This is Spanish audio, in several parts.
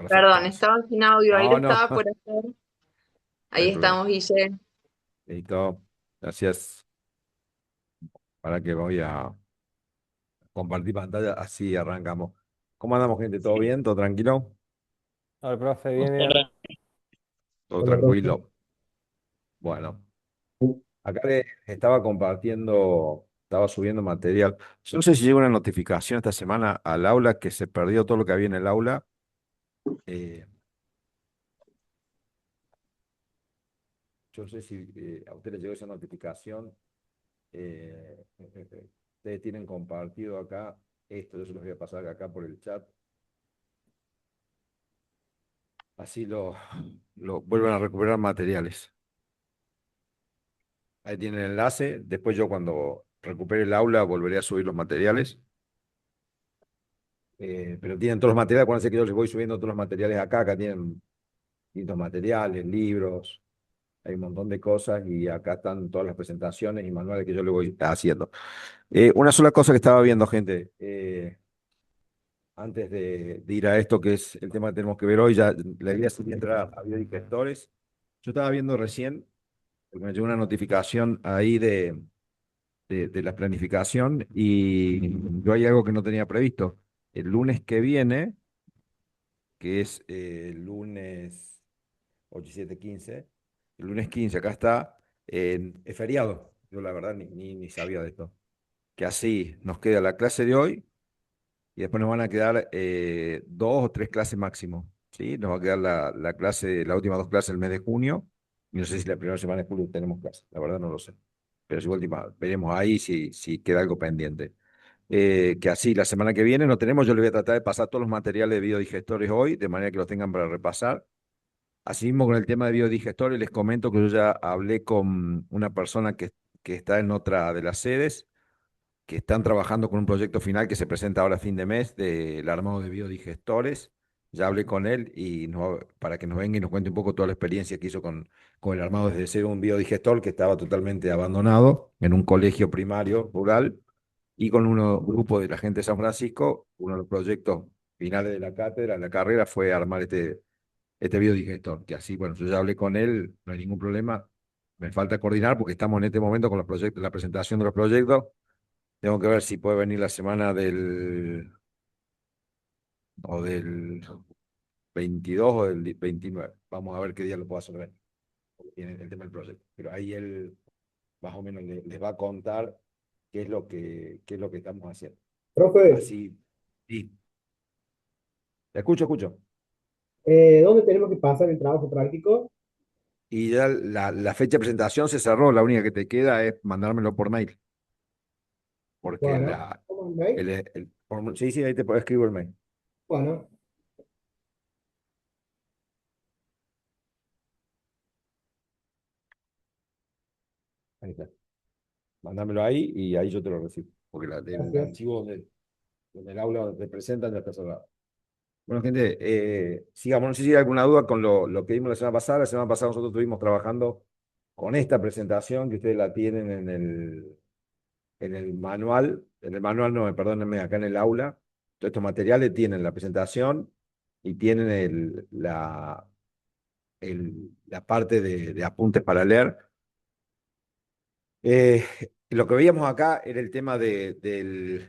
Perdón, Perfecto. estaba sin audio, ahí lo No, no, estaba por hacer. no hay Ahí problema. estamos, Guille. Listo. Gracias. Para que voy a compartir pantalla, así arrancamos. ¿Cómo andamos, gente? ¿Todo bien? ¿Todo tranquilo? Hola, profe, bien, bien. ¿Todo Hola, profe. tranquilo? Bueno, acá les estaba compartiendo, estaba subiendo material. Yo no sé si llegó una notificación esta semana al aula que se perdió todo lo que había en el aula. Eh, yo no sé si a ustedes les llegó esa notificación. Ustedes tienen compartido acá esto, yo se los voy a pasar acá por el chat. Así lo vuelven a recuperar materiales. Ahí tienen el enlace. Después yo cuando recupere el aula volveré a subir los materiales. Pero tienen todos los materiales. Acuérdense que yo les voy subiendo todos los materiales acá. Acá tienen distintos materiales, libros. Hay un montón de cosas y acá están todas las presentaciones y manuales que yo le voy haciendo. Una sola cosa que estaba viendo, gente. Antes de ir a esto, que es el tema que tenemos que ver hoy, ya la idea es entrar a biodigestores. Yo estaba viendo recién, porque me llegó una notificación ahí de la planificación y yo hay algo que no tenía previsto. El lunes que viene, que es el lunes 8, 7, 15, el lunes 15 acá está, es feriado. Yo la verdad ni sabía de esto. Que así nos queda la clase de hoy y después nos van a quedar 2 o 3 clases máximo. ¿Sí? Nos va a quedar la clase, las últimas 2 clases del mes de junio. Y no sé si la primera semana de julio tenemos clase. La verdad no lo sé. Pero si última, veremos ahí si queda algo pendiente. Que así la semana que viene no tenemos, yo le voy a tratar de pasar todos los materiales de biodigestores hoy, de manera que los tengan para repasar. Asimismo, con el tema de biodigestores, les comento que yo ya hablé con una persona que está en otra de las sedes, que están trabajando con un proyecto final que se presenta ahora a fin de mes del armado de biodigestores. Ya hablé con él y para que nos venga y nos cuente un poco toda la experiencia que hizo con el armado desde cero un biodigestor que estaba totalmente abandonado en un colegio primario rural y con un grupo de la gente de San Francisco, uno de los proyectos finales de la cátedra, la carrera, fue armar este biodigestor, que así, bueno, yo ya hablé con él, no hay ningún problema. Me falta coordinar porque estamos en este momento con los proyectos, la presentación de los proyectos. Tengo que ver si puede venir la semana del 22 o del 29. Vamos a ver qué día lo puedo hacer ver, porque tiene el tema del proyecto. Pero ahí él más o menos les va a contar qué es lo que estamos haciendo. Profe, Así, sí, te escucho, escucho. ¿dónde tenemos que pasar el trabajo práctico? Y ya la fecha de presentación se cerró, la única que te queda es mandármelo por mail, porque Bueno, ¿cómo andáis? sí, sí, ahí te puedo escribir el mail. Bueno, Ahí está. Mándamelo ahí y ahí yo te lo recibo, porque el gracias. archivo donde el aula donde te presentan ya está cerrado. Bueno, gente, sigamos. No sé si hay alguna duda con lo que vimos la semana pasada. La semana pasada nosotros estuvimos trabajando con esta presentación que ustedes la tienen en el manual. En el manual, no, perdónenme, acá en el aula. Todos estos materiales tienen la presentación y tienen la parte de apuntes para leer. Eh, lo que veíamos acá era el tema del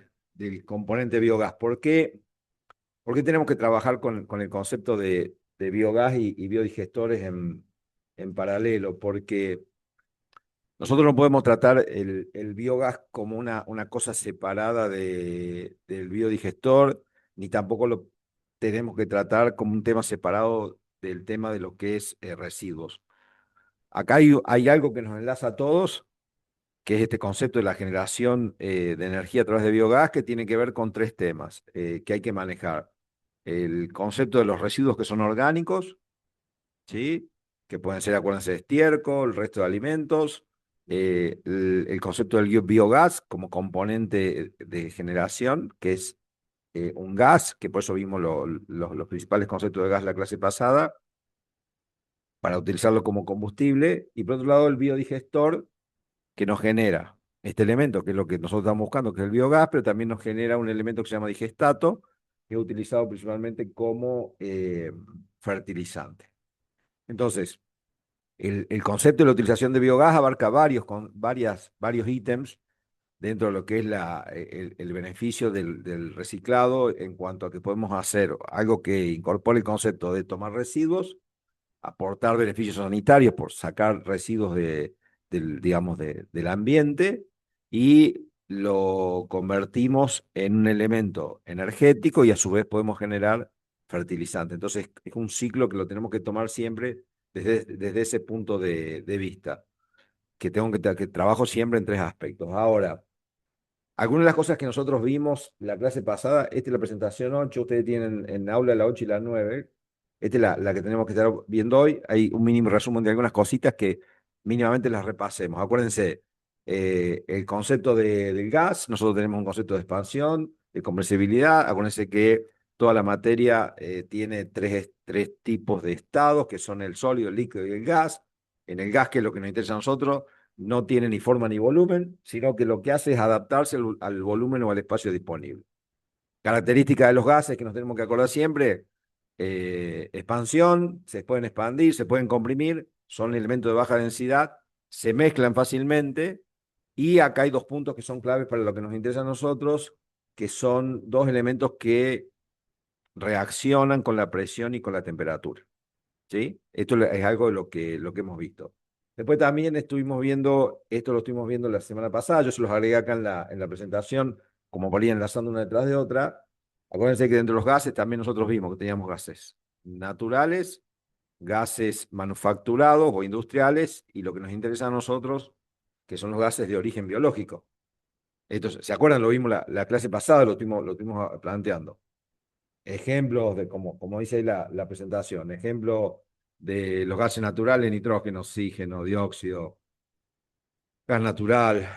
componente biogás. ¿Por qué tenemos que trabajar con el concepto de biogás y biodigestores en paralelo? Porque nosotros no podemos tratar el biogás como una cosa separada del biodigestor, ni tampoco lo tenemos que tratar como un tema separado del tema de lo que es residuos. Acá hay algo que nos enlaza a todos, que es este concepto de la generación de energía a través de biogás, que tiene que ver con 3 temas que hay que manejar. El concepto de los residuos que son orgánicos, ¿sí? Que pueden ser, acuérdense, de estiércol, el resto de alimentos. El concepto del biogás como componente de generación, que es un gas, que por eso vimos los principales conceptos de gas la clase pasada, para utilizarlo como combustible. Y por otro lado, el biodigestor, que nos genera este elemento, que es lo que nosotros estamos buscando, que es el biogás, pero también nos genera un elemento que se llama digestato, que es utilizado principalmente como fertilizante. Entonces, el concepto de la utilización de biogás abarca varios ítems dentro de lo que es el beneficio del reciclado en cuanto a que podemos hacer algo que incorpore el concepto de tomar residuos, aportar beneficios sanitarios por sacar residuos digamos, del ambiente y lo convertimos en un elemento energético y a su vez podemos generar fertilizante. Entonces es un ciclo que lo tenemos que tomar siempre desde ese punto de vista, que trabajo siempre en tres aspectos. Ahora, algunas de las cosas que nosotros vimos la clase pasada, esta es la presentación 8, ustedes tienen en aula la 8 y la 9. Esta es la que tenemos que estar viendo hoy. Hay un mínimo resumen de algunas cositas que mínimamente las repasemos. Acuérdense, el concepto del gas, nosotros tenemos un concepto de expansión, de compresibilidad. Acuérdense que toda la materia tiene tres tipos de estados, que son el sólido, el líquido y el gas. En el gas, que es lo que nos interesa a nosotros, no tiene ni forma ni volumen, sino que lo que hace es adaptarse al volumen o al espacio disponible. Característica de los gases que nos tenemos que acordar siempre: expansión, se pueden expandir, se pueden comprimir, son elementos de baja densidad, se mezclan fácilmente, y acá hay dos puntos que son claves para lo que nos interesa a nosotros, que son dos elementos que reaccionan con la presión y con la temperatura. ¿Sí? Esto es algo de lo que hemos visto. Después también estuvimos viendo, esto lo estuvimos viendo la semana pasada, yo se los agregué acá en la presentación, como por ahí enlazando una detrás de otra. Acuérdense que dentro de los gases también nosotros vimos que teníamos gases naturales, gases manufacturados o industriales, y lo que nos interesa a nosotros, que son los gases de origen biológico. Entonces, ¿se acuerdan? Lo vimos la clase pasada, lo estuvimos planteando. Ejemplos de, como dice ahí la presentación, ejemplo de los gases naturales: nitrógeno, oxígeno, dióxido, gas natural.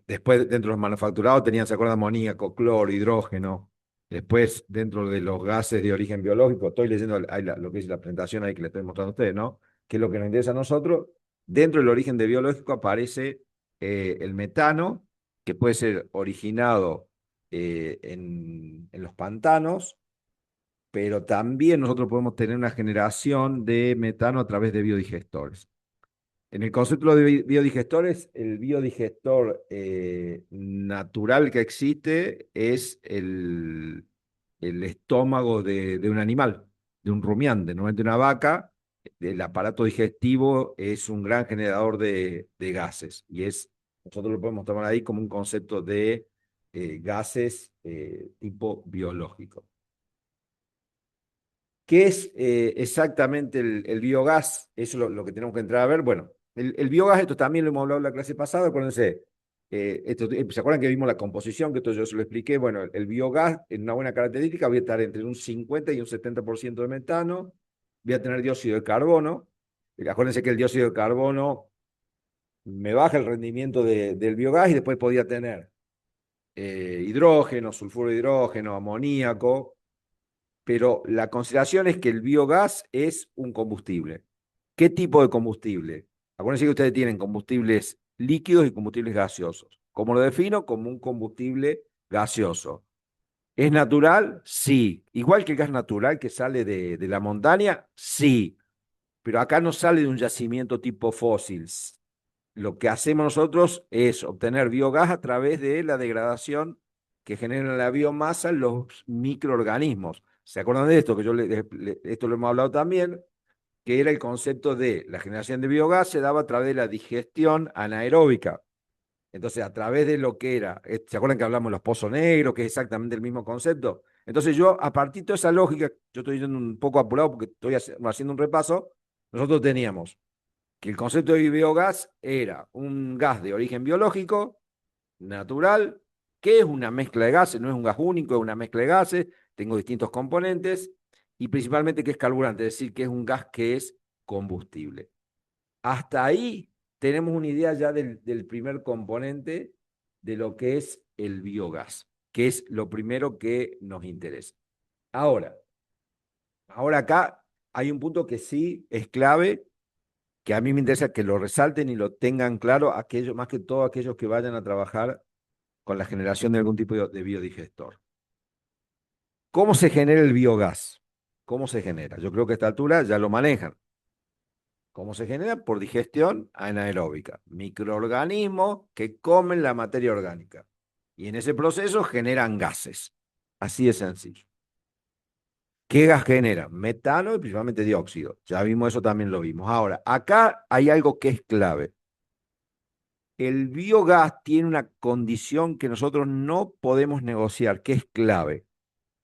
Después, dentro de los manufacturados tenían, ¿se acuerdan? Amoníaco, cloro, hidrógeno. Después, dentro de los gases de origen biológico, estoy leyendo ahí lo que es la presentación ahí que le estoy mostrando a ustedes, ¿no? Que es lo que nos interesa a nosotros. Dentro del origen de biológico aparece el metano, que puede ser originado en los pantanos, pero también nosotros podemos tener una generación de metano a través de biodigestores. En el concepto de biodigestores, el biodigestor natural que existe es el estómago de un animal, de un rumiante, normalmente una vaca. El aparato digestivo es un gran generador de gases, y nosotros lo podemos tomar ahí como un concepto de gases tipo biológico. ¿Qué es exactamente el biogás? Eso es lo que tenemos que entrar a ver. Bueno, el biogás, esto también lo hemos hablado en la clase pasada. Acuérdense, ¿se acuerdan que vimos la composición? Que esto yo se lo expliqué. Bueno, el biogás, en una buena característica, voy a estar entre un 50 y un 70% de metano. Voy a tener dióxido de carbono. Acuérdense que el dióxido de carbono me baja el rendimiento del biogás, y después podía tener hidrógeno, sulfuro de hidrógeno, amoníaco. Pero la consideración es que el biogás es un combustible. ¿Qué tipo de combustible? Acuérdense que ustedes tienen combustibles líquidos y combustibles gaseosos. ¿Cómo lo defino? Como un combustible gaseoso. ¿Es natural? Sí. Igual que el gas natural que sale de la montaña, sí. Pero acá no sale de un yacimiento tipo fósiles. Lo que hacemos nosotros es obtener biogás a través de la degradación que genera la biomasa los microorganismos. ¿Se acuerdan de esto? Que esto lo hemos hablado también, que era el concepto de la generación de biogás se daba a través de la digestión anaeróbica. Entonces, a través de lo que era, ¿se acuerdan que hablamos de los pozos negros, que es exactamente el mismo concepto? Entonces yo, a partir de esa lógica, yo estoy yendo un poco apurado porque estoy haciendo un repaso. Nosotros teníamos que el concepto de biogás era un gas de origen biológico, natural, que es una mezcla de gases, no es un gas único, es una mezcla de gases, tengo distintos componentes, y principalmente que es carburante, es decir, que es un gas que es combustible. Hasta ahí tenemos una idea ya del primer componente de lo que es el biogás, que es lo primero que nos interesa. Ahora acá hay un punto que sí es clave, que a mí me interesa que lo resalten y lo tengan claro aquellos, más que todo aquellos que vayan a trabajar con la generación de algún tipo de biodigestor. ¿Cómo se genera el biogás? ¿Cómo se genera? Yo creo que a esta altura ya lo manejan. ¿Cómo se genera? Por digestión anaeróbica. Microorganismos que comen la materia orgánica. Y en ese proceso generan gases. Así de sencillo. ¿Qué gas genera? Metano y principalmente dióxido. Ya vimos eso, también lo vimos. Ahora, acá hay algo que es clave. El biogás tiene una condición que nosotros no podemos negociar, que es clave.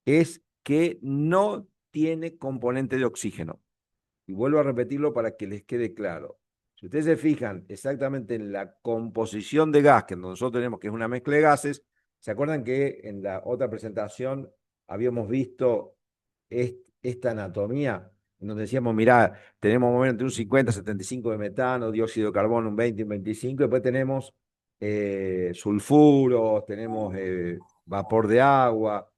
Es que no tiene componente de oxígeno. Y vuelvo a repetirlo para que les quede claro. Si ustedes se fijan exactamente en la composición de gas que nosotros tenemos, que es una mezcla de gases, ¿se acuerdan que en la otra presentación habíamos visto esta anatomía? En donde decíamos, mirá, tenemos más o menos entre un 50 y 75 de metano, dióxido de carbono un 20 y un 25, después tenemos sulfuros, tenemos vapor de agua,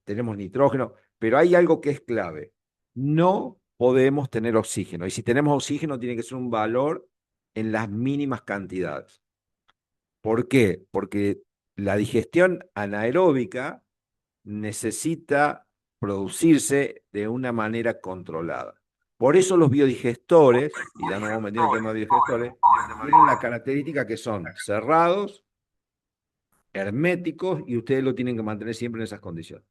tenemos nitrógeno, pero hay algo que es clave. No podemos tener oxígeno. Y si tenemos oxígeno, tiene que ser un valor en las mínimas cantidades. ¿Por qué? Porque la digestión anaeróbica necesita producirse de una manera controlada. Por eso los biodigestores, y ya nos vamos metiendo en el tema de biodigestores, tienen la característica que son cerrados, herméticos, y ustedes lo tienen que mantener siempre en esas condiciones.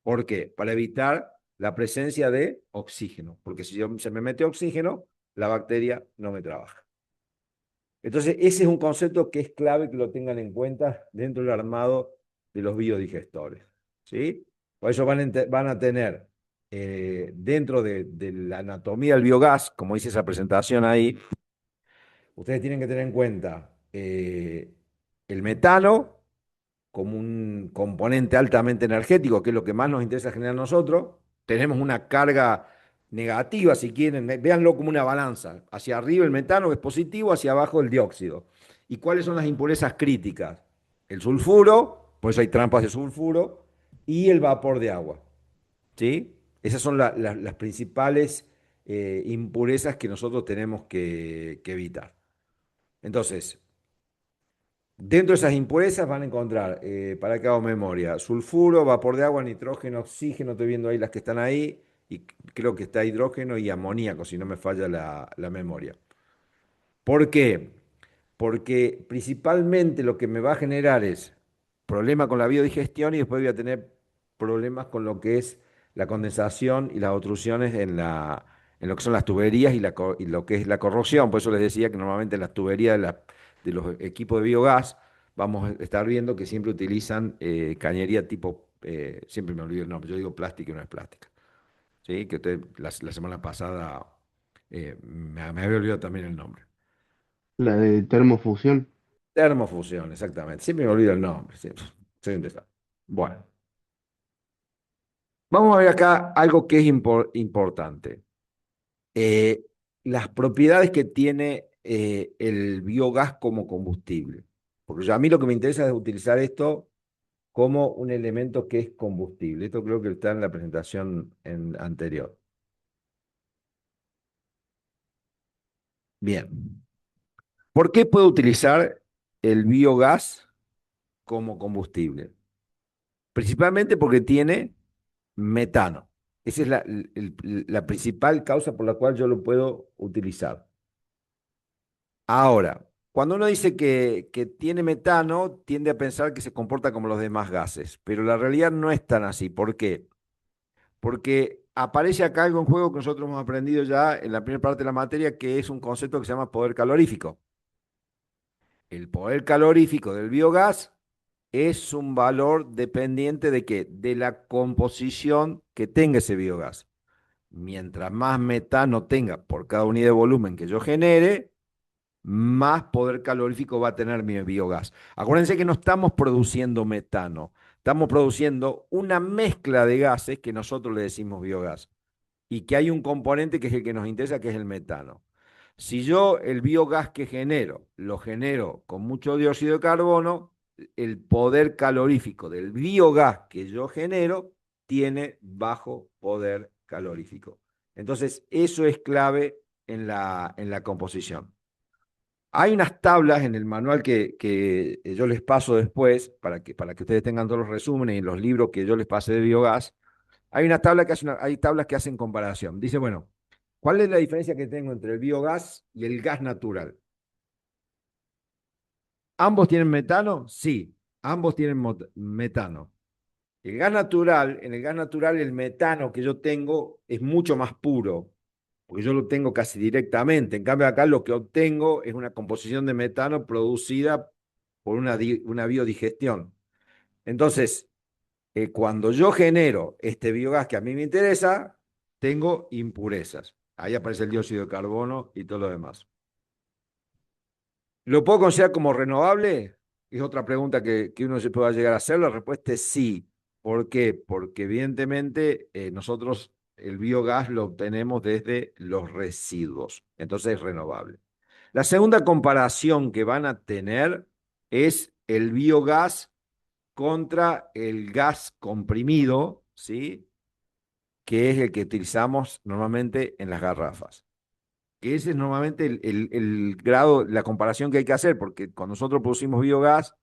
¿Por qué? Para evitar la presencia de oxígeno, porque si se me mete oxígeno, la bacteria no me trabaja. Entonces, ese es un concepto que es clave que lo tengan en cuenta dentro del armado de los biodigestores. ¿Sí? Por eso van a tener dentro de la anatomía del biogás, como dice esa presentación ahí, ustedes tienen que tener en cuenta el metano como un componente altamente energético, que es lo que más nos interesa generar a nosotros. Tenemos una carga negativa, si quieren, véanlo como una balanza. Hacia arriba el metano, que es positivo, hacia abajo el dióxido. ¿Y cuáles son las impurezas críticas? El sulfuro, por eso hay trampas de sulfuro, y el vapor de agua. ¿Sí? Esas son las principales impurezas que nosotros tenemos que evitar. Entonces, dentro de esas impurezas van a encontrar, para que hago memoria, sulfuro, vapor de agua, nitrógeno, oxígeno, estoy viendo ahí las que están ahí, y creo que está hidrógeno y amoníaco, si no me falla la memoria. ¿Por qué? Porque principalmente lo que me va a generar es problema con la biodigestión y después voy a tener problemas con lo que es la condensación y las obstrucciones en lo que son las tuberías y lo que es la corrosión. Por eso les decía que normalmente en las tuberías de los equipos de biogás vamos a estar viendo que siempre utilizan cañería tipo, siempre me olvido el nombre, yo digo plástica y no es plástica. ¿Sí? Que la semana pasada me había olvidado también el nombre. La de termofusión. Termofusión, exactamente. Siempre me olvido el nombre. Sí, soy un desastre. Bueno, vamos a ver acá algo que es importante. Eh, las propiedades que tiene el biogás como combustible. Porque a mí lo que me interesa es utilizar esto como un elemento que es combustible. Esto creo que está en la presentación anterior. Bien. ¿Por qué puedo utilizar el biogás como combustible? Principalmente porque tiene metano. Esa es la principal causa por la cual yo lo puedo utilizar. Ahora, cuando uno dice que tiene metano, tiende a pensar que se comporta como los demás gases, pero la realidad no es tan así. ¿Por qué? Porque aparece acá algo en juego que nosotros hemos aprendido ya en la primera parte de la materia, que es un concepto que se llama poder calorífico. El poder calorífico del biogás es un valor dependiente de qué? De la composición que tenga ese biogás. Mientras más metano tenga por cada unidad de volumen que yo genere, más poder calorífico va a tener mi biogás. Acuérdense que no estamos produciendo metano, estamos produciendo una mezcla de gases que nosotros le decimos biogás y que hay un componente que es el que nos interesa, que es el metano. Si yo el biogás que genero lo genero con mucho dióxido de carbono, el poder calorífico del biogás que yo genero tiene bajo poder calorífico. Entonces, eso es clave en la composición. Hay unas tablas en el manual que yo les paso después para que ustedes tengan todos los resúmenes y los libros que yo les pasé de biogás. Hay una tabla que hay tablas que hacen comparación. Dice, bueno, ¿cuál es la diferencia que tengo entre el biogás y el gas natural? ¿Ambos tienen metano? Sí, ambos tienen metano. En el gas natural el metano que yo tengo es mucho más puro, porque yo lo tengo casi directamente. En cambio acá lo que obtengo es una composición de metano producida por una biodigestión. Entonces, cuando yo genero este biogás que a mí me interesa, tengo impurezas. Ahí aparece el dióxido de carbono y todo lo demás. ¿Lo puedo considerar como renovable? Es otra pregunta que uno se pueda llegar a hacer. La respuesta es sí. ¿Por qué? Porque evidentemente nosotros el biogás lo obtenemos desde los residuos. Entonces es renovable. La segunda comparación que van a tener es el biogás contra el gas comprimido, ¿sí? Que es el que utilizamos normalmente en las garrafas. Que ese es normalmente el grado, la comparación que hay que hacer, porque cuando nosotros producimos biogás,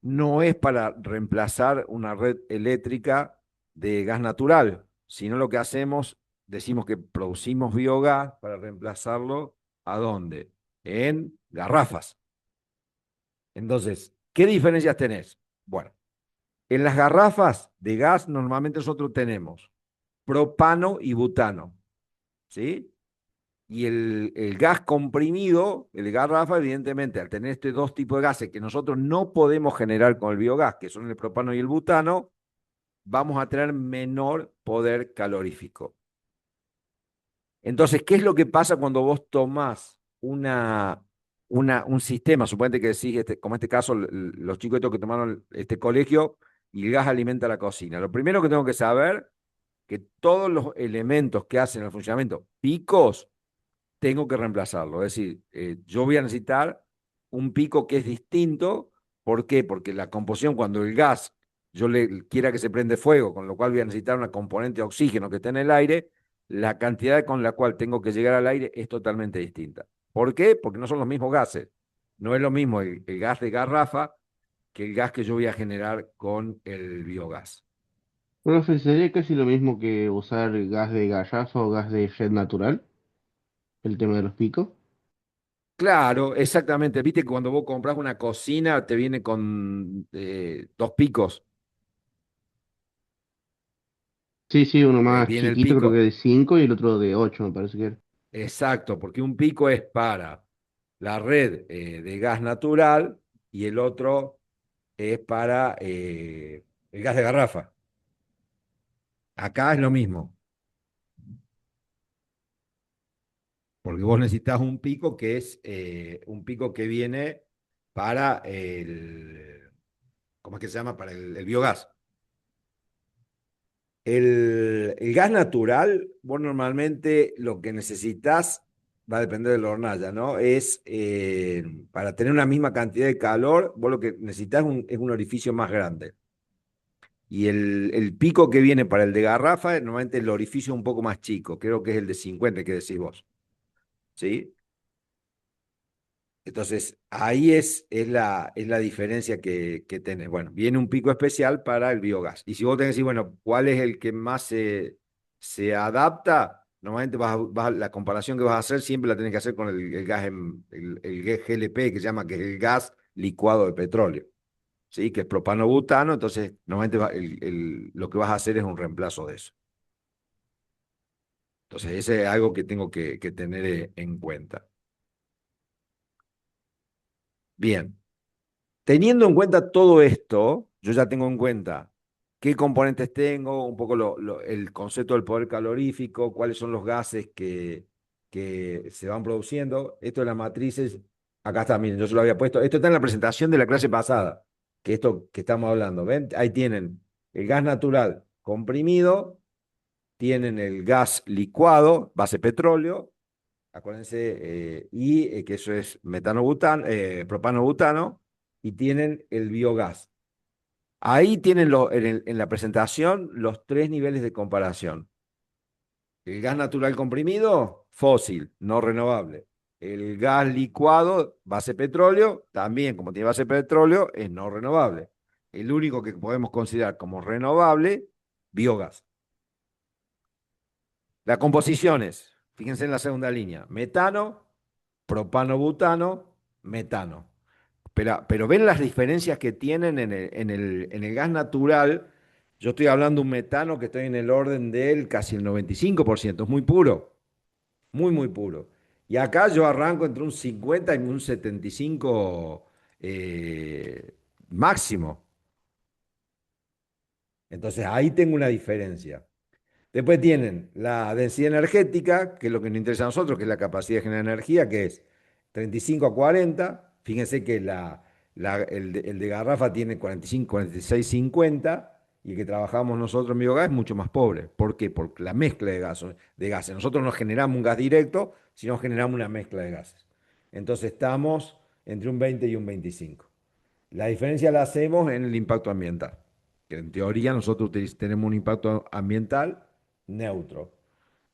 no es para reemplazar una red eléctrica de gas natural, sino lo que hacemos, decimos que producimos biogás para reemplazarlo, ¿a dónde? En garrafas. Entonces, ¿qué diferencias tenés? Bueno, en las garrafas de gas normalmente nosotros tenemos propano y butano, ¿sí? Y el gas comprimido, el garrafa, evidentemente, al tener estos dos tipos de gases que nosotros no podemos generar con el biogás, que son el propano y el butano, vamos a tener menor poder calorífico. Entonces, ¿qué es lo que pasa cuando vos tomás un sistema? Suponete que decís, como este caso, los chicos estos que tomaron este colegio y el gas alimenta la cocina. Lo primero que tengo que saber que todos los elementos que hacen el funcionamiento picos tengo que reemplazarlo. Es decir, yo voy a necesitar un pico que es distinto. ¿Por qué? Porque la composición, cuando el gas yo le quiera que se prende fuego, con lo cual voy a necesitar una componente de oxígeno que esté en el aire, la cantidad con la cual tengo que llegar al aire es totalmente distinta. ¿Por qué? Porque no son los mismos gases. No es lo mismo el gas de garrafa que el gas que yo voy a generar con el biogás. Profe, ¿sería casi lo mismo que usar gas de garrafa o gas de jet natural? El tema de los picos. Claro, exactamente. Viste que cuando vos compras una cocina te viene con dos picos. Sí, sí, uno más Viene el chiquito, creo que pico. de 5 y el otro de 8 me parece que era. Exacto, porque un pico es para la red de gas natural y el otro es para el gas de garrafa. Acá es lo mismo, porque vos necesitas un pico que es un pico que viene para ¿cómo es que se llama? Para el biogás. El gas natural, vos normalmente lo que necesitas, va a depender de la hornalla, ¿no? Es para tener una misma cantidad de calor, vos lo que necesitas es un orificio más grande. Y el pico que viene para el de garrafa, normalmente el orificio es un poco más chico, creo que es el de 50 que decís vos, ¿sí? Entonces, ahí es la diferencia que tenés. Bueno, viene un pico especial para el biogás. Y si vos tenés que decir, bueno, ¿cuál es el que más se adapta? Normalmente la comparación que vas a hacer siempre la tenés que hacer con el gas, el GLP, que se llama, que es el gas licuado de petróleo, ¿sí? Que es propano-butano. Entonces, normalmente lo que vas a hacer es un reemplazo de eso. Entonces, ese es algo que tengo que tener en cuenta. Bien. Teniendo en cuenta todo esto, yo ya tengo en cuenta qué componentes tengo, un poco el concepto del poder calorífico, cuáles son los gases que se van produciendo. Esto de las matrices, acá está, miren, yo se lo había puesto. Esto está en la presentación de la clase pasada, que esto que estamos hablando. ¿Ven? Ahí tienen el gas natural comprimido, tienen el gas licuado, base petróleo, acuérdense, que eso es propano-butano, y tienen el biogás. Ahí tienen en la presentación los tres niveles de comparación. El gas natural comprimido, fósil, no renovable. El gas licuado, base petróleo, también como tiene base petróleo, es no renovable. El único que podemos considerar como renovable, biogás. Las composiciones, fíjense en la segunda línea, metano, propano-butano, metano. Pero ven las diferencias que tienen en el gas natural. Yo estoy hablando de un metano que estoy en el orden del casi el 95%, es muy puro, muy, muy puro. Y acá yo arranco entre un 50 y un 75 máximo. Entonces ahí tengo una diferencia. Después tienen la densidad energética, que es lo que nos interesa a nosotros, que es la capacidad de generar energía, que es 35 a 40. Fíjense que el de garrafa tiene 45, 46, 50, y el que trabajamos nosotros en biogás es mucho más pobre. ¿Por qué? Por la mezcla de gases. Nosotros no generamos un gas directo, sino generamos una mezcla de gases. Entonces estamos entre un 20 y un 25. La diferencia la hacemos en el impacto ambiental, que en teoría nosotros tenemos un impacto ambiental neutro,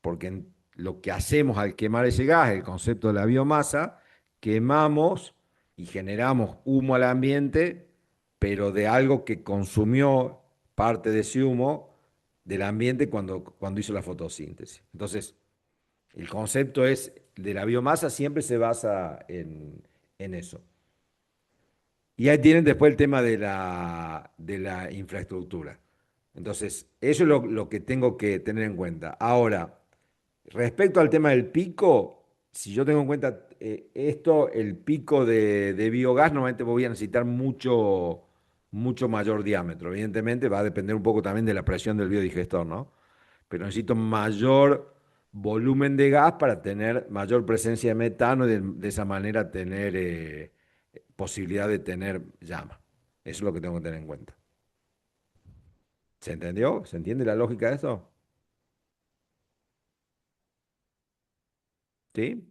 porque lo que hacemos al quemar ese gas, el concepto de la biomasa, quemamos y generamos humo al ambiente, pero de algo que consumió parte de ese humo del ambiente cuando hizo la fotosíntesis. Entonces, el concepto de la biomasa siempre se basa en eso. Y ahí tienen después el tema de la infraestructura. Entonces, eso es lo que tengo que tener en cuenta. Ahora, respecto al tema del pico, si yo tengo en cuenta esto, el pico de biogás, normalmente voy a necesitar mucho, mucho mayor diámetro. Evidentemente va a depender un poco también de la presión del biodigestor, ¿no? Pero necesito mayor volumen de gas para tener mayor presencia de metano y de esa manera tener posibilidad de tener llama. Eso es lo que tengo que tener en cuenta. ¿Se entendió? ¿Se entiende la lógica de eso? ¿Sí?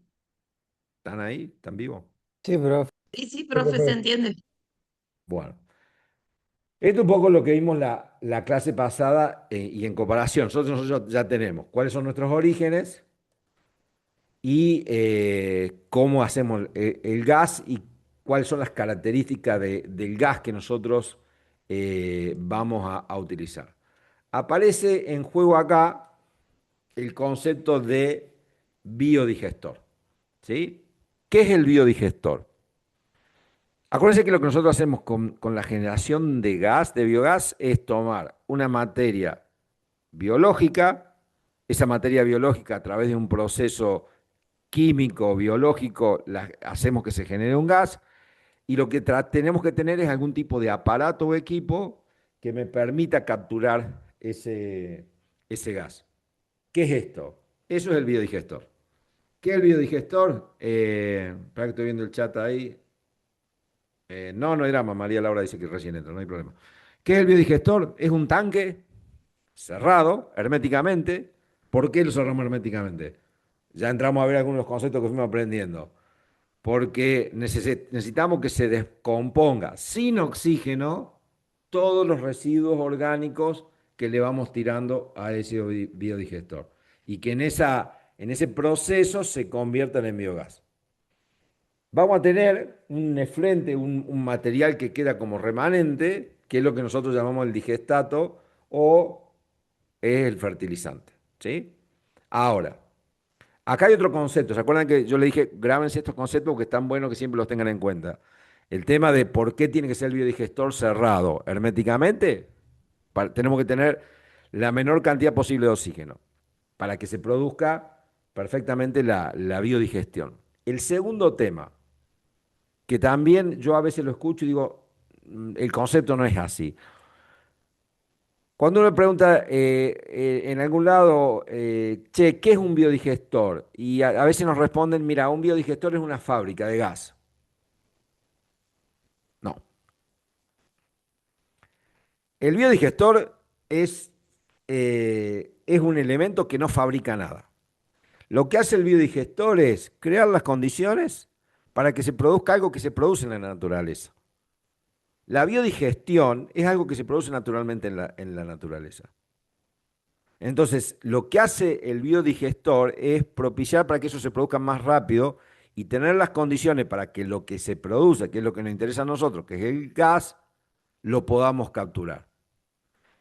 ¿Están ahí? ¿Están vivos? Sí, profe. Sí, sí, Sí, profe, se profe. entiende. Bueno, esto es un poco lo que vimos la clase pasada y en comparación. Nosotros ya tenemos cuáles son nuestros orígenes y cómo hacemos el gas y cuáles son las características del gas que nosotros vamos a utilizar. Aparece en juego acá el concepto de biodigestor. ¿Sí? ¿Qué es el biodigestor? Acuérdense que lo que nosotros hacemos con la generación de gas, de biogás, es tomar una materia biológica, esa materia biológica a través de un proceso químico, biológico, hacemos que se genere un gas, y lo que tenemos que tener es algún tipo de aparato o equipo que me permita capturar ese gas. ¿Qué es esto? Eso es el biodigestor. ¿Qué es el biodigestor? Espera que estoy viendo el chat ahí. No hay drama. María Laura dice que recién entra, no hay problema. ¿Qué es el biodigestor? Es un tanque cerrado herméticamente. ¿Por qué lo cerramos herméticamente? Ya entramos a ver algunos conceptos que fuimos aprendiendo. Porque necesitamos que se descomponga sin oxígeno todos los residuos orgánicos que le vamos tirando a ese biodigestor. Y que en ese proceso se conviertan en biogás. Vamos a tener un efluente, un material que queda como remanente, que es lo que nosotros llamamos el digestato o es el fertilizante. ¿Sí? Ahora, acá hay otro concepto. ¿Se acuerdan que yo le dije, grábense estos conceptos porque es tan bueno que siempre los tengan en cuenta? El tema de por qué tiene que ser el biodigestor cerrado herméticamente. Tenemos que tener la menor cantidad posible de oxígeno para que se produzca perfectamente la biodigestión. El segundo tema, que también yo a veces lo escucho y digo, el concepto no es así. Cuando uno le pregunta en algún lado, che, ¿qué es un biodigestor? Y a veces nos responden, mira, un biodigestor es una fábrica de gas. No. El biodigestor es un elemento que no fabrica nada. Lo que hace el biodigestor es crear las condiciones para que se produzca algo que se produce en la naturaleza. La biodigestión es algo que se produce naturalmente en la naturaleza. Entonces, lo que hace el biodigestor es propiciar para que eso se produzca más rápido y tener las condiciones para que lo que se produce, que es lo que nos interesa a nosotros, que es el gas, lo podamos capturar.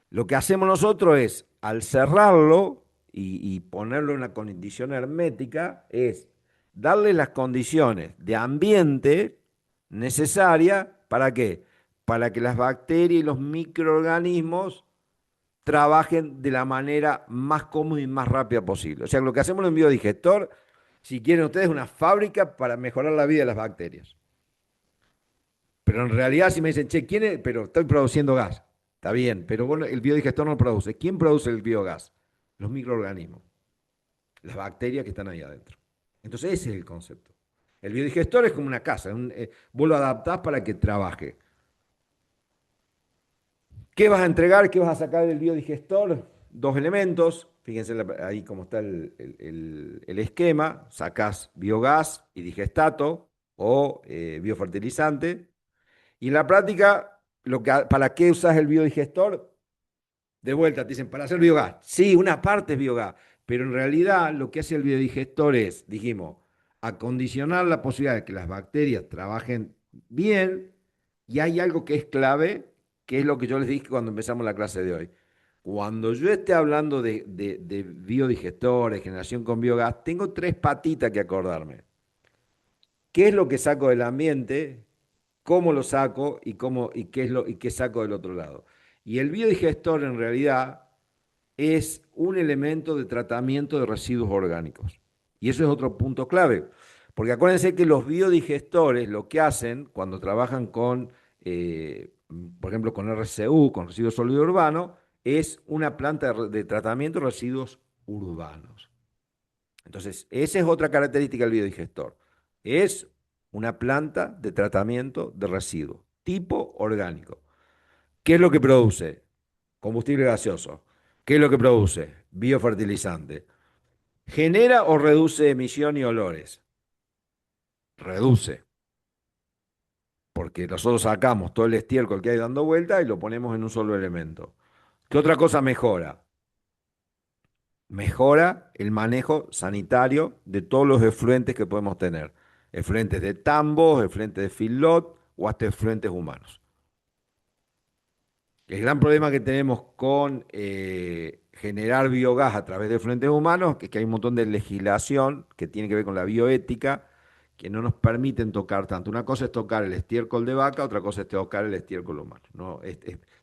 Lo que hacemos nosotros es, al cerrarlo y ponerlo en una condición hermética, es darle las condiciones de ambiente necesarias, ¿para qué? Para que las bacterias y los microorganismos trabajen de la manera más cómoda y más rápida posible. O sea, lo que hacemos en un biodigestor, si quieren ustedes, es una fábrica para mejorar la vida de las bacterias. Pero en realidad, si me dicen, che, ¿quién es? Pero estoy produciendo gas. Está bien, pero bueno, el biodigestor no lo produce. ¿Quién produce el biogás? Los microorganismos, las bacterias que están ahí adentro. Entonces, ese es el concepto. El biodigestor es como una casa, vos lo adaptás para que trabaje. ¿Qué vas a entregar? ¿Qué vas a sacar del biodigestor? Dos elementos. Fíjense ahí cómo está el esquema. Sacás biogás y digestato o biofertilizante. Y en la práctica, ¿para qué usas el biodigestor? De vuelta, te dicen, para hacer biogás. Sí, una parte es biogás, pero en realidad lo que hace el biodigestor es, dijimos, acondicionar la posibilidad de que las bacterias trabajen bien, y hay algo que es clave, que es lo que yo les dije cuando empezamos la clase de hoy. Cuando yo esté hablando de biodigestores, generación con biogás, tengo tres patitas que acordarme. ¿Qué es lo que saco del ambiente? ¿Cómo lo saco y qué saco del otro lado? Y el biodigestor en realidad es un elemento de tratamiento de residuos orgánicos. Y eso es otro punto clave, porque acuérdense que los biodigestores lo que hacen cuando trabajan con, por ejemplo, con RCU, con residuos sólidos urbanos, es una planta de tratamiento de residuos urbanos. Entonces, esa es otra característica del biodigestor. Es una planta de tratamiento de residuos, tipo orgánico. ¿Qué es lo que produce? Combustible gaseoso. ¿Qué es lo que produce? Biofertilizante. ¿Genera o reduce emisión y olores? Reduce, porque nosotros sacamos todo el estiércol que hay dando vuelta y lo ponemos en un solo elemento. ¿Qué otra cosa mejora? Mejora el manejo sanitario de todos los efluentes que podemos tener. Efluentes de tambos, efluentes de feedlot o hasta efluentes humanos. El gran problema que tenemos con generar biogás a través de efluentes humanos es que hay un montón de legislación que tiene que ver con la bioética que no nos permiten tocar tanto. Una cosa es tocar el estiércol de vaca, otra cosa es tocar el estiércol humano. No,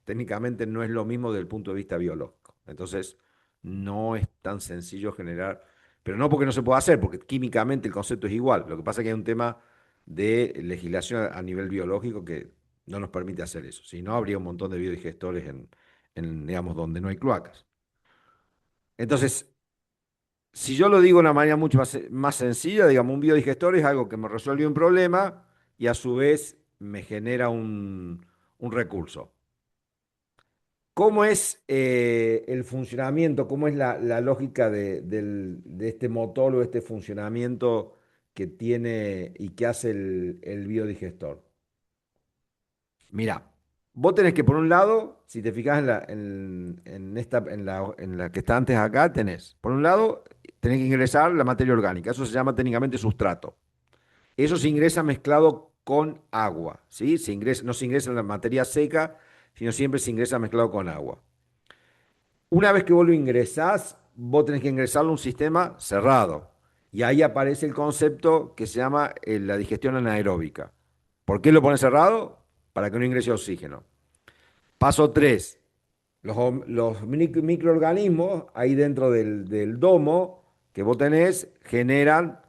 técnicamente no es lo mismo desde el punto de vista biológico. Entonces, no es tan sencillo generar, pero no porque no se pueda hacer, porque químicamente el concepto es igual. Lo que pasa es que hay un tema de legislación a nivel biológico que no nos permite hacer eso. Si no, habría un montón de biodigestores digamos, donde no hay cloacas. Entonces, si yo lo digo de una manera mucho más sencilla, digamos, un biodigestor es algo que me resuelve un problema y a su vez me genera un recurso. ¿Cómo es el funcionamiento? ¿Cómo es la lógica de este motor o este funcionamiento que tiene y que hace el biodigestor? Mira, vos tenés que, por un lado, si te fijas en la que está antes acá, tenés, por un lado, tenés que ingresar la materia orgánica, eso se llama técnicamente sustrato. Eso se ingresa mezclado con agua, ¿sí? No se ingresa en la materia seca, sino siempre se ingresa mezclado con agua. Una vez que vos lo ingresás, vos tenés que ingresarlo a un sistema cerrado. Y ahí aparece el concepto que se llama la digestión anaeróbica. ¿Por qué lo pones cerrado? Para que no ingrese oxígeno. Paso 3. Los microorganismos ahí dentro del domo que vos tenés generan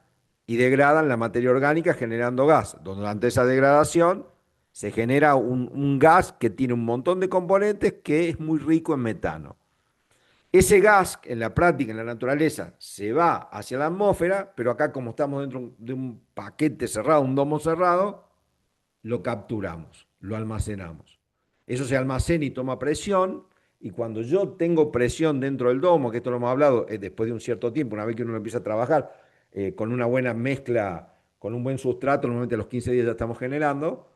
y degradan la materia orgánica generando gas. Durante esa degradación se genera un gas que tiene un montón de componentes que es muy rico en metano. Ese gas, en la práctica, en la naturaleza, se va hacia la atmósfera, pero acá como estamos dentro de un paquete cerrado, un domo cerrado, lo capturamos, lo almacenamos. Eso se almacena y toma presión, y cuando yo tengo presión dentro del domo, que esto lo hemos hablado, después de un cierto tiempo, una vez que uno empieza a trabajar con una buena mezcla, con un buen sustrato, normalmente a los 15 días ya estamos generando,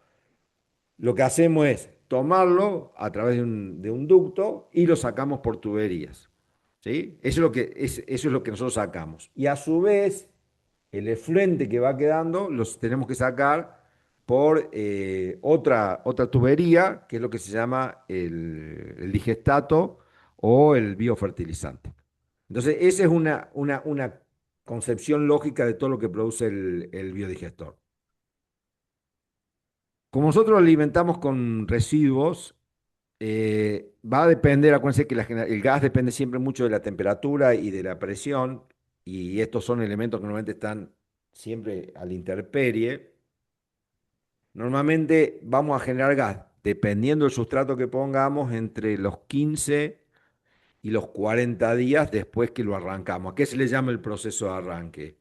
lo que hacemos es tomarlo a través de un ducto y lo sacamos por tuberías. ¿Sí? Eso es lo que nosotros sacamos. Y a su vez, el efluente que va quedando los tenemos que sacar por otra tubería, que es lo que se llama el digestato o el biofertilizante. Entonces, esa es una concepción lógica de todo lo que produce el biodigestor. Como nosotros lo alimentamos con residuos, va a depender, acuérdense que el gas depende siempre mucho de la temperatura y de la presión, y estos son elementos que normalmente están siempre a la intemperie. Normalmente vamos a generar gas, dependiendo del sustrato que pongamos, entre los 15 y los 40 días después que lo arrancamos. ¿A qué se le llama el proceso de arranque?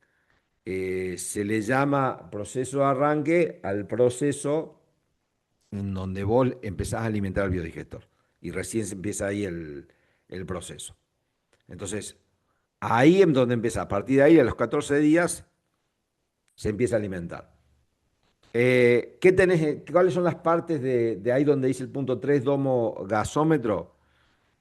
Se le llama proceso de arranque al proceso en donde vos empezás a alimentar el biodigestor y recién se empieza ahí el proceso. Entonces, ahí es donde empieza. A partir de ahí, a los 14 días, se empieza a alimentar. ¿Qué tenés, cuáles son las partes de ahí donde dice el punto 3 domo gasómetro?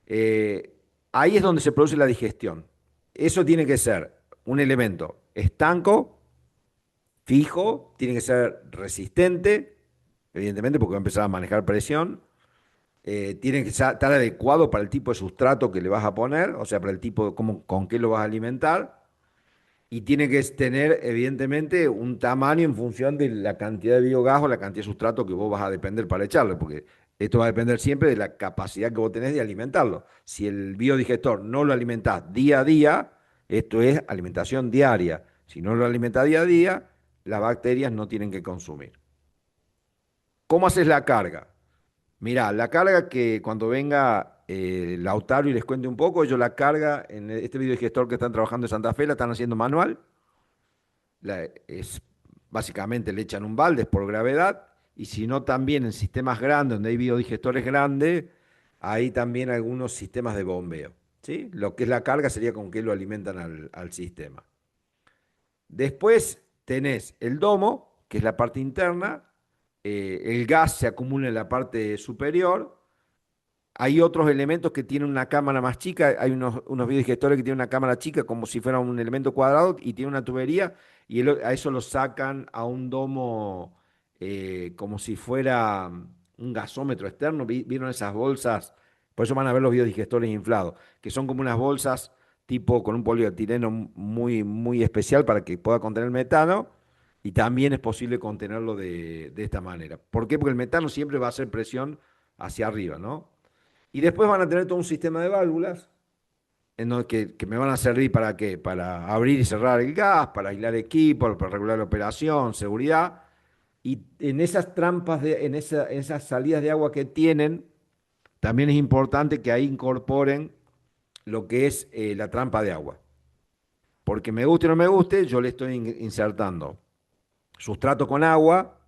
Eh, Ahí es donde se produce la digestión. Eso tiene que ser un elemento estanco, fijo, tiene que ser resistente, evidentemente, porque va a empezar a manejar presión. Tiene que estar adecuado para el tipo de sustrato que le vas a poner, o sea, para el tipo de cómo, con qué lo vas a alimentar. Y tiene que tener, evidentemente, un tamaño en función de la cantidad de biogás o la cantidad de sustrato que vos vas a depender para echarle, porque esto va a depender siempre de la capacidad que vos tenés de alimentarlo. Si el biodigestor no lo alimentás día a día, esto es alimentación diaria. Si no lo alimentás día a día, las bacterias no tienen que consumir. ¿Cómo haces la carga? Mirá, la carga que cuando venga Lautaro y les cuente un poco, ellos la carga en este biodigestor que están trabajando en Santa Fe, la están haciendo manual. Es, básicamente le echan un balde es por gravedad, y si no también en sistemas grandes, donde hay biodigestores grandes, hay también algunos sistemas de bombeo. ¿Sí? Lo que es la carga sería con que lo alimentan al sistema. Después tenés el domo, que es la parte interna, el gas se acumula en la parte superior. Hay otros elementos que tienen una cámara más chica, hay unos biodigestores que tienen una cámara chica como si fuera un elemento cuadrado y tiene una tubería y a eso lo sacan a un domo como si fuera un gasómetro externo. ¿Vieron esas bolsas? Por eso van a ver los biodigestores inflados, que son como unas bolsas tipo con un polietileno muy especial para que pueda contener metano, y también es posible contenerlo de esta manera. ¿Por qué? Porque el metano siempre va a hacer presión hacia arriba, ¿no? Y después van a tener todo un sistema de válvulas que me van a servir para qué, para abrir y cerrar el gas, para aislar equipos, para regular la operación, seguridad. Y en esas trampas, en esas salidas de agua que tienen, también es importante que ahí incorporen lo que es la trampa de agua. Porque me guste o no me guste, yo le estoy insertando sustrato con agua,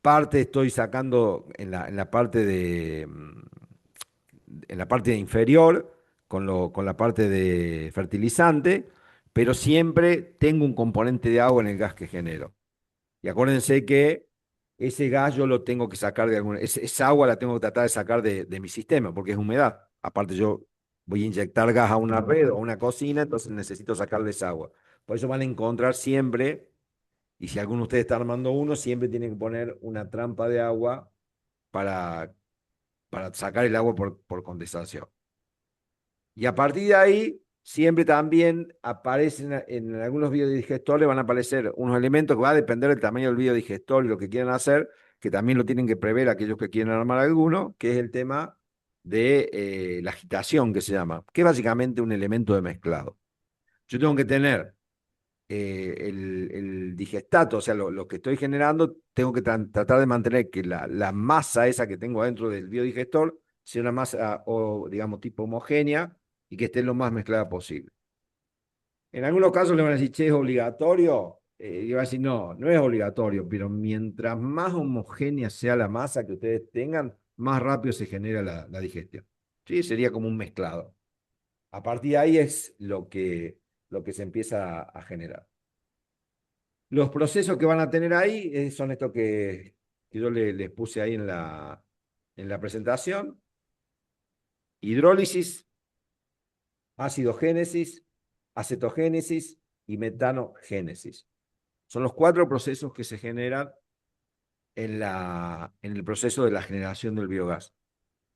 parte estoy sacando en la parte en la parte inferior con la parte de fertilizante, pero siempre tengo un componente de agua en el gas que genero. Y acuérdense que ese gas yo lo tengo que sacar de alguna, esa agua la tengo que tratar de sacar de mi sistema, porque es humedad. Aparte yo voy a inyectar gas a una red o a una cocina, entonces necesito sacarle esa agua. Por eso van a encontrar siempre, y si alguno de ustedes está armando uno, siempre tienen que poner una trampa de agua para, para sacar el agua por condensación. Y a partir de ahí, siempre también aparecen en algunos biodigestores, van a aparecer unos elementos que va a depender del tamaño del biodigestor y lo que quieran hacer, que también lo tienen que prever aquellos que quieren armar alguno, que es el tema de la agitación, que se llama, que es básicamente un elemento de mezclado. Yo tengo que tener el digestato, o sea, lo que estoy generando, tengo que tratar de mantener que la masa esa que tengo dentro del biodigestor sea una masa, o digamos, tipo homogénea y que esté lo más mezclada posible. En algunos casos le van a decir, che, es obligatorio. Y va a decir, no, no es obligatorio, pero mientras más homogénea sea la masa que ustedes tengan, más rápido se genera la digestión. ¿Sí? Sería como un mezclado. A partir de ahí es lo que se empieza a generar. Los procesos que van a tener ahí son estos que yo les puse ahí en la presentación. Hidrólisis, acidogénesis, acetogénesis y metanogénesis. Son los 4 procesos que se generan en el proceso de la generación del biogás.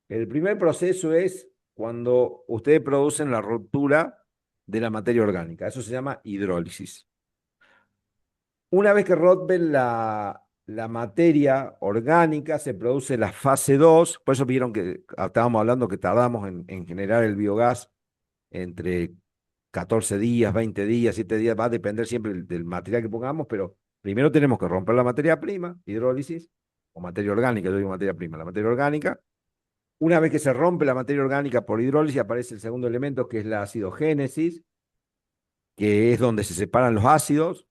El primer proceso es cuando ustedes producen la ruptura de la materia orgánica. Eso se llama hidrólisis. Una vez que rompen la materia orgánica, se produce la fase 2. Por eso vieron que estábamos hablando que tardamos en generar el biogás entre 14 días, 20 días, 7 días, va a depender siempre del material que pongamos, pero primero tenemos que romper la materia prima, hidrólisis, o materia orgánica, yo digo materia prima, la materia orgánica. Una vez que se rompe la materia orgánica por hidrólisis, aparece el segundo elemento, que es la acidogénesis, que es donde se separan los ácidos,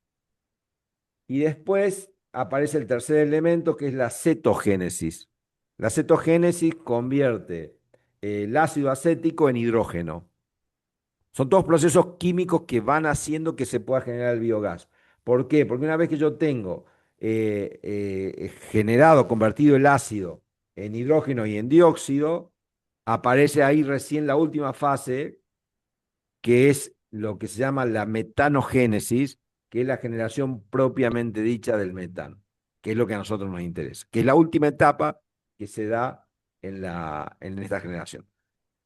y después aparece el tercer elemento, que es la cetogénesis. La cetogénesis convierte el ácido acético en hidrógeno. Son todos procesos químicos que van haciendo que se pueda generar el biogás. ¿Por qué? Porque una vez que yo tengo generado, convertido el ácido en hidrógeno y en dióxido, aparece ahí recién la última fase, que es lo que se llama la metanogénesis, que es la generación propiamente dicha del metano, que es lo que a nosotros nos interesa, que es la última etapa que se da en esta generación.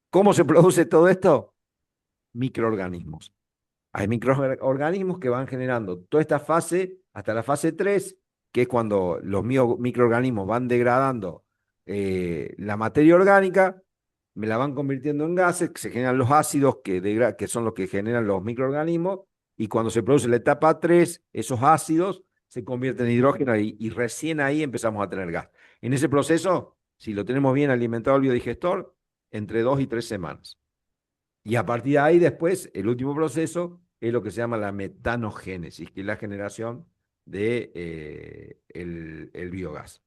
¿Cómo se produce todo esto? Microorganismos. Hay microorganismos que van generando toda esta fase hasta la fase 3, que es cuando los microorganismos van degradando la materia orgánica, me la van convirtiendo en gases, que se generan los ácidos que son los que generan los microorganismos, y cuando se produce la etapa 3, esos ácidos se convierten en hidrógeno y recién ahí empezamos a tener gas. En ese proceso, si lo tenemos bien alimentado el biodigestor, entre 2 y 3 semanas. Y a partir de ahí después, el último proceso es lo que se llama la metanogénesis, que es la generación de el biogás.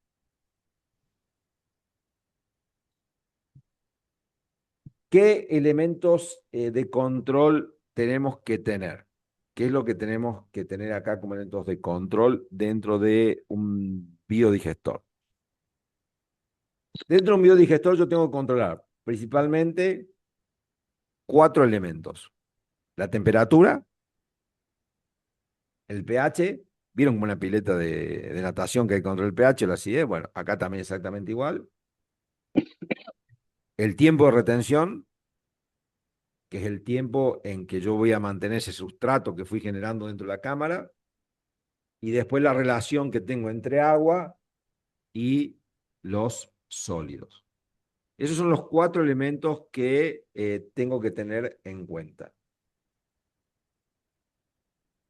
¿Qué elementos de control tenemos que tener? ¿Qué es lo que tenemos que tener acá como elementos de control dentro de un biodigestor? Dentro de un biodigestor yo tengo que controlar principalmente 4 elementos. La temperatura, el pH. ¿Vieron como una pileta de natación que hay contra el pH, la acidez? Bueno, acá también exactamente igual. El tiempo de retención, que es el tiempo en que yo voy a mantener ese sustrato que fui generando dentro de la cámara. Y después la relación que tengo entre agua y los sólidos. Esos son los 4 elementos que tengo que tener en cuenta.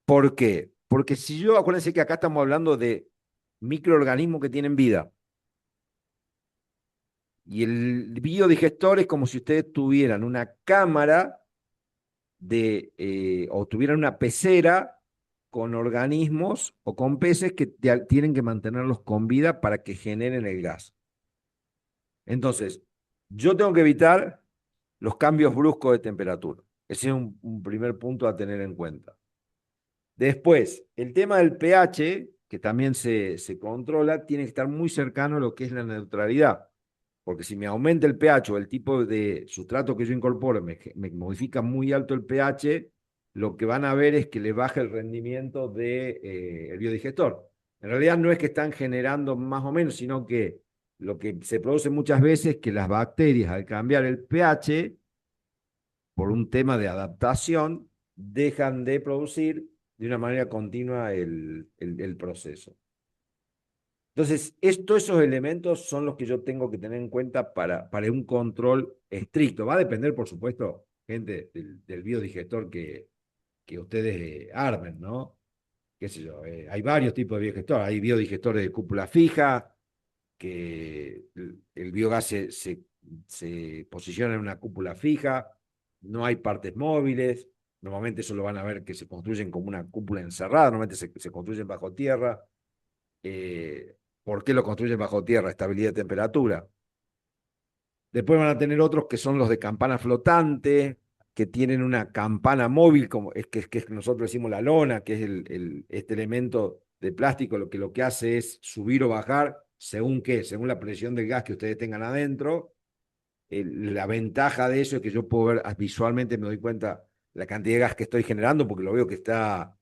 ¿Por qué? Porque si yo, acuérdense que acá estamos hablando de microorganismos que tienen vida. Y el biodigestor es como si ustedes tuvieran una cámara o tuvieran una pecera con organismos o con peces que tienen que mantenerlos con vida para que generen el gas. Entonces, yo tengo que evitar los cambios bruscos de temperatura. Ese es un primer punto a tener en cuenta. Después, el tema del pH, que también se controla, tiene que estar muy cercano a lo que es la neutralidad. Porque si me aumenta el pH o el tipo de sustrato que yo incorporo me modifica muy alto el pH, lo que van a ver es que le baja el rendimiento del biodigestor. En realidad no es que están generando más o menos, sino que lo que se produce muchas veces es que las bacterias, al cambiar el pH, por un tema de adaptación, dejan de producir de una manera continua el proceso. Entonces, todos esos elementos son los que yo tengo que tener en cuenta para un control estricto. Va a depender, por supuesto, gente, del biodigestor que ustedes armen, ¿no? Qué sé yo, hay varios tipos de biodigestores. Hay biodigestores de cúpula fija, que el biogás se posiciona en una cúpula fija, no hay partes móviles. Normalmente eso lo van a ver que se construyen como una cúpula encerrada, normalmente se construyen bajo tierra. ¿Por qué lo construyen bajo tierra? Estabilidad de temperatura. Después van a tener otros que son los de campana flotante, que tienen una campana móvil, como que nosotros decimos la lona, que es este elemento de plástico, lo que hace es subir o bajar según qué, según la presión del gas que ustedes tengan adentro. La ventaja de eso es que yo puedo ver visualmente, me doy cuenta la cantidad de gas que estoy generando, porque lo veo que está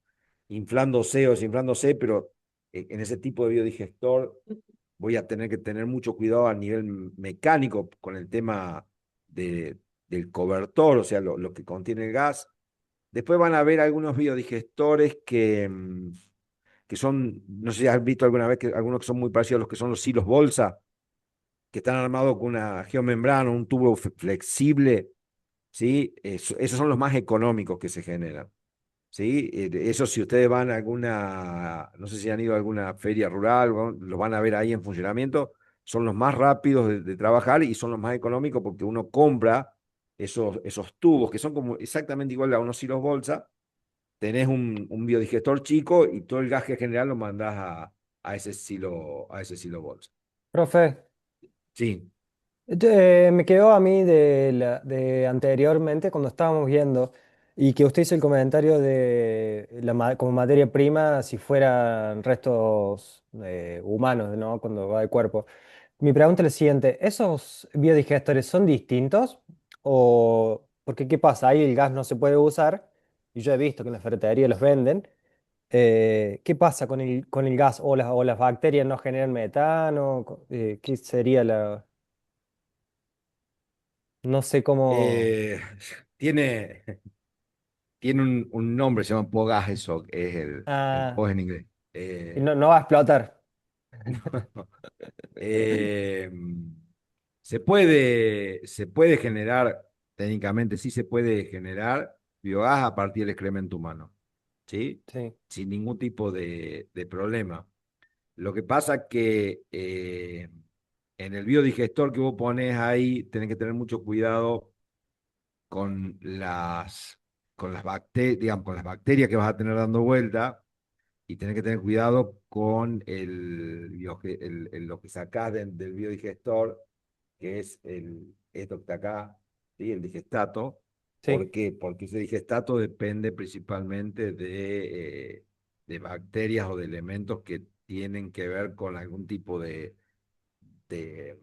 inflándose o desinflándose, pero en ese tipo de biodigestor voy a tener que tener mucho cuidado a nivel mecánico con el tema de, del cobertor, o sea, lo que contiene el gas. Después van a haber algunos biodigestores que son, no sé si has visto alguna vez, que algunos que son muy parecidos a los que son los silos bolsa, que están armados con una geomembrana, un tubo flexible, ¿sí? Esos son los más económicos que se generan. ¿Sí? Eso si ustedes van a alguna, no sé si han ido a alguna feria rural, los van a ver ahí en funcionamiento, son los más rápidos de trabajar y son los más económicos porque uno compra esos tubos que son como exactamente igual a unos hilos bolsa, tenés un biodigestor chico y todo el gas que general lo mandás a ese silo bolsa. Profe, Sí. me quedó a mí de anteriormente cuando estábamos viendo y que usted hizo el comentario de como materia prima si fueran restos humanos, ¿no? Cuando va de cuerpo. Mi pregunta es la siguiente, ¿esos biodigestores son distintos? O, porque ¿qué pasa? Ahí el gas no se puede usar y yo he visto que en la ferretería los venden. ¿Qué pasa con el gas? O las bacterias no generan metano? ¿Qué sería la...? No sé cómo... Eh, tiene, tiene un nombre, se llama POGAS, eso, que es el Ah, POG en inglés. y no, no va a explotar. Eh, se puede generar, técnicamente sí se puede generar biogás a partir del excremento humano, ¿sí? Sí, Sin ningún tipo de problema. Lo que pasa que en el biodigestor que vos pones ahí, tenés que tener mucho cuidado con con las bacterias, digamos, con las bacterias que vas a tener dando vuelta y tenés que tener cuidado con lo que sacás del biodigestor, que es esto que está acá, ¿sí? El digestato. ¿Por sí, qué? Porque ese digestato depende principalmente de bacterias o de elementos que tienen que ver con algún tipo de, de,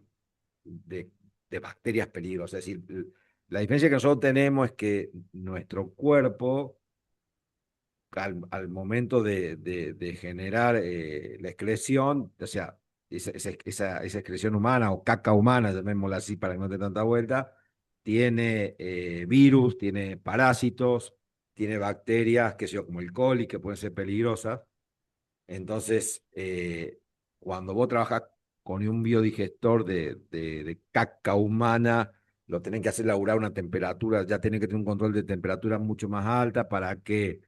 de bacterias peligrosas. Es decir, la diferencia que nosotros tenemos es que nuestro cuerpo al momento de generar la excreción, o sea, esa excreción humana o caca humana, llamémosla así para que no dé tanta vuelta, tiene virus, tiene parásitos, tiene bacterias, que sé yo, como el coli, que pueden ser peligrosas. Entonces, cuando vos trabajas con un biodigestor de caca humana, lo tenés que hacer laburar a una temperatura, ya tenés que tener un control de temperatura mucho más alta para que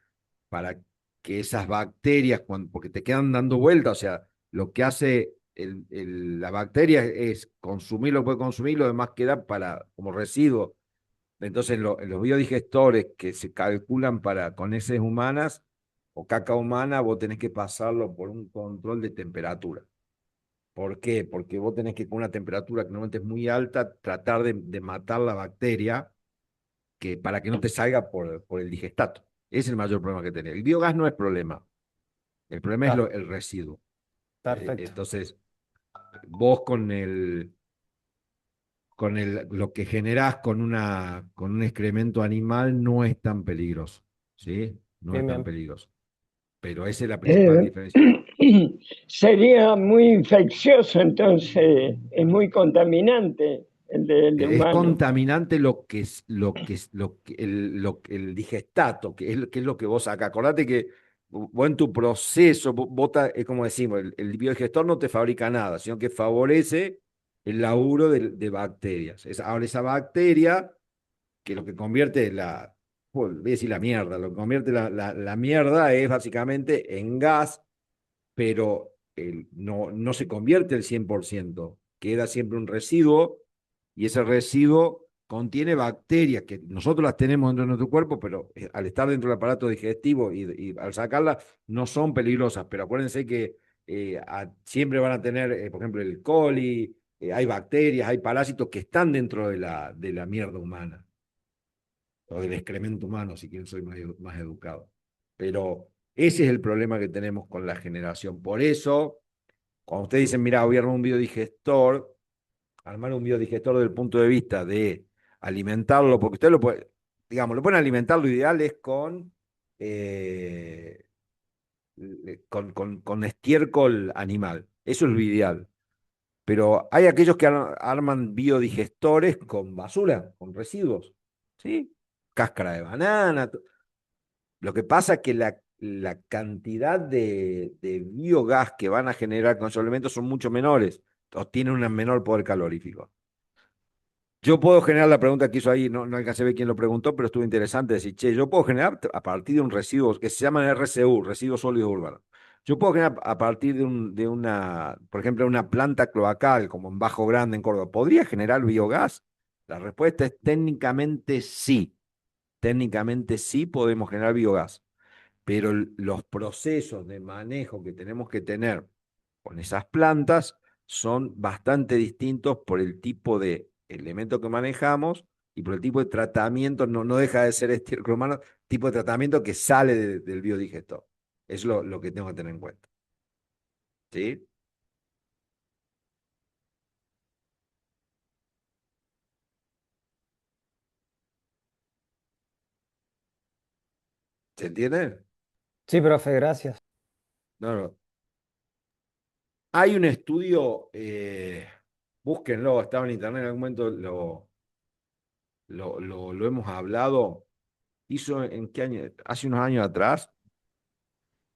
esas bacterias, porque te quedan dando vuelta, o sea, lo que hace la bacteria es consumir lo que puede consumir, lo demás queda como residuo. Entonces, en los biodigestores que se calculan con heces humanas o caca humana, vos tenés que pasarlo por un control de temperatura. ¿Por qué? Porque vos tenés que, con una temperatura que normalmente es muy alta, tratar de matar la bacteria para que no te salga por el digestato. Ese es el mayor problema que tenés. El biogás no es problema. El problema es ah, el residuo. perfecto. Entonces, vos lo que generás con un excremento animal no es tan peligroso, ¿sí? No es Bien, tan bien. peligroso. Pero esa es la principal Eh, diferencia. sería muy infeccioso, entonces es muy contaminante el de Es humano. contaminante el digestato, que es lo que vos sacás. Acordate que vos en tu proceso, es como decimos, el biodigestor no te fabrica nada, sino que favorece el laburo de bacterias. Ahora esa bacteria, que lo que convierte voy a decir la mierda, lo que convierte la mierda es básicamente en gas, pero no se convierte el 100%, queda siempre un residuo y ese residuo contiene bacterias que nosotros las tenemos dentro de nuestro cuerpo, pero al estar dentro del aparato digestivo y al sacarlas no son peligrosas, pero acuérdense que siempre van a tener, por ejemplo, el coli, hay bacterias, hay parásitos que están dentro de la mierda humana o del excremento humano, si quieren soy más educado. Pero ese es el problema que tenemos con la generación. Por eso, cuando ustedes dicen, mira, voy a armar un biodigestor desde el punto de vista de alimentarlo, porque usted lo puede, digamos, lo pueden alimentar, lo ideal es con estiércol animal. Eso es lo ideal. Pero hay aquellos que arman biodigestores con basura, con residuos, ¿sí? Cáscara de banana. Lo que pasa es que la cantidad de biogás que van a generar con esos elementos son mucho menores, o tienen un menor poder calorífico. Yo puedo generar la pregunta que hizo ahí, no alcancé a ver quién lo preguntó, pero estuvo interesante decir, che, yo puedo generar a partir de un residuo que se llaman RCU, residuos sólidos urbanos. Yo puedo generar a partir por ejemplo, una planta cloacal, como en Bajo Grande, en Córdoba, ¿podría generar biogás? La respuesta es técnicamente sí. Técnicamente sí podemos generar biogás, pero los procesos de manejo que tenemos que tener con esas plantas son bastante distintos por el tipo de elemento que manejamos y por el tipo de tratamiento, no deja de ser estiércol humano, tipo de tratamiento que sale del biodigestor. Es lo que tengo que tener en cuenta. ¿Sí? ¿Se entiende? Sí, profe, gracias. No, no. Hay un estudio, búsquenlo, estaba en internet en algún momento, lo hemos hablado. Hizo en qué año, hace unos años atrás,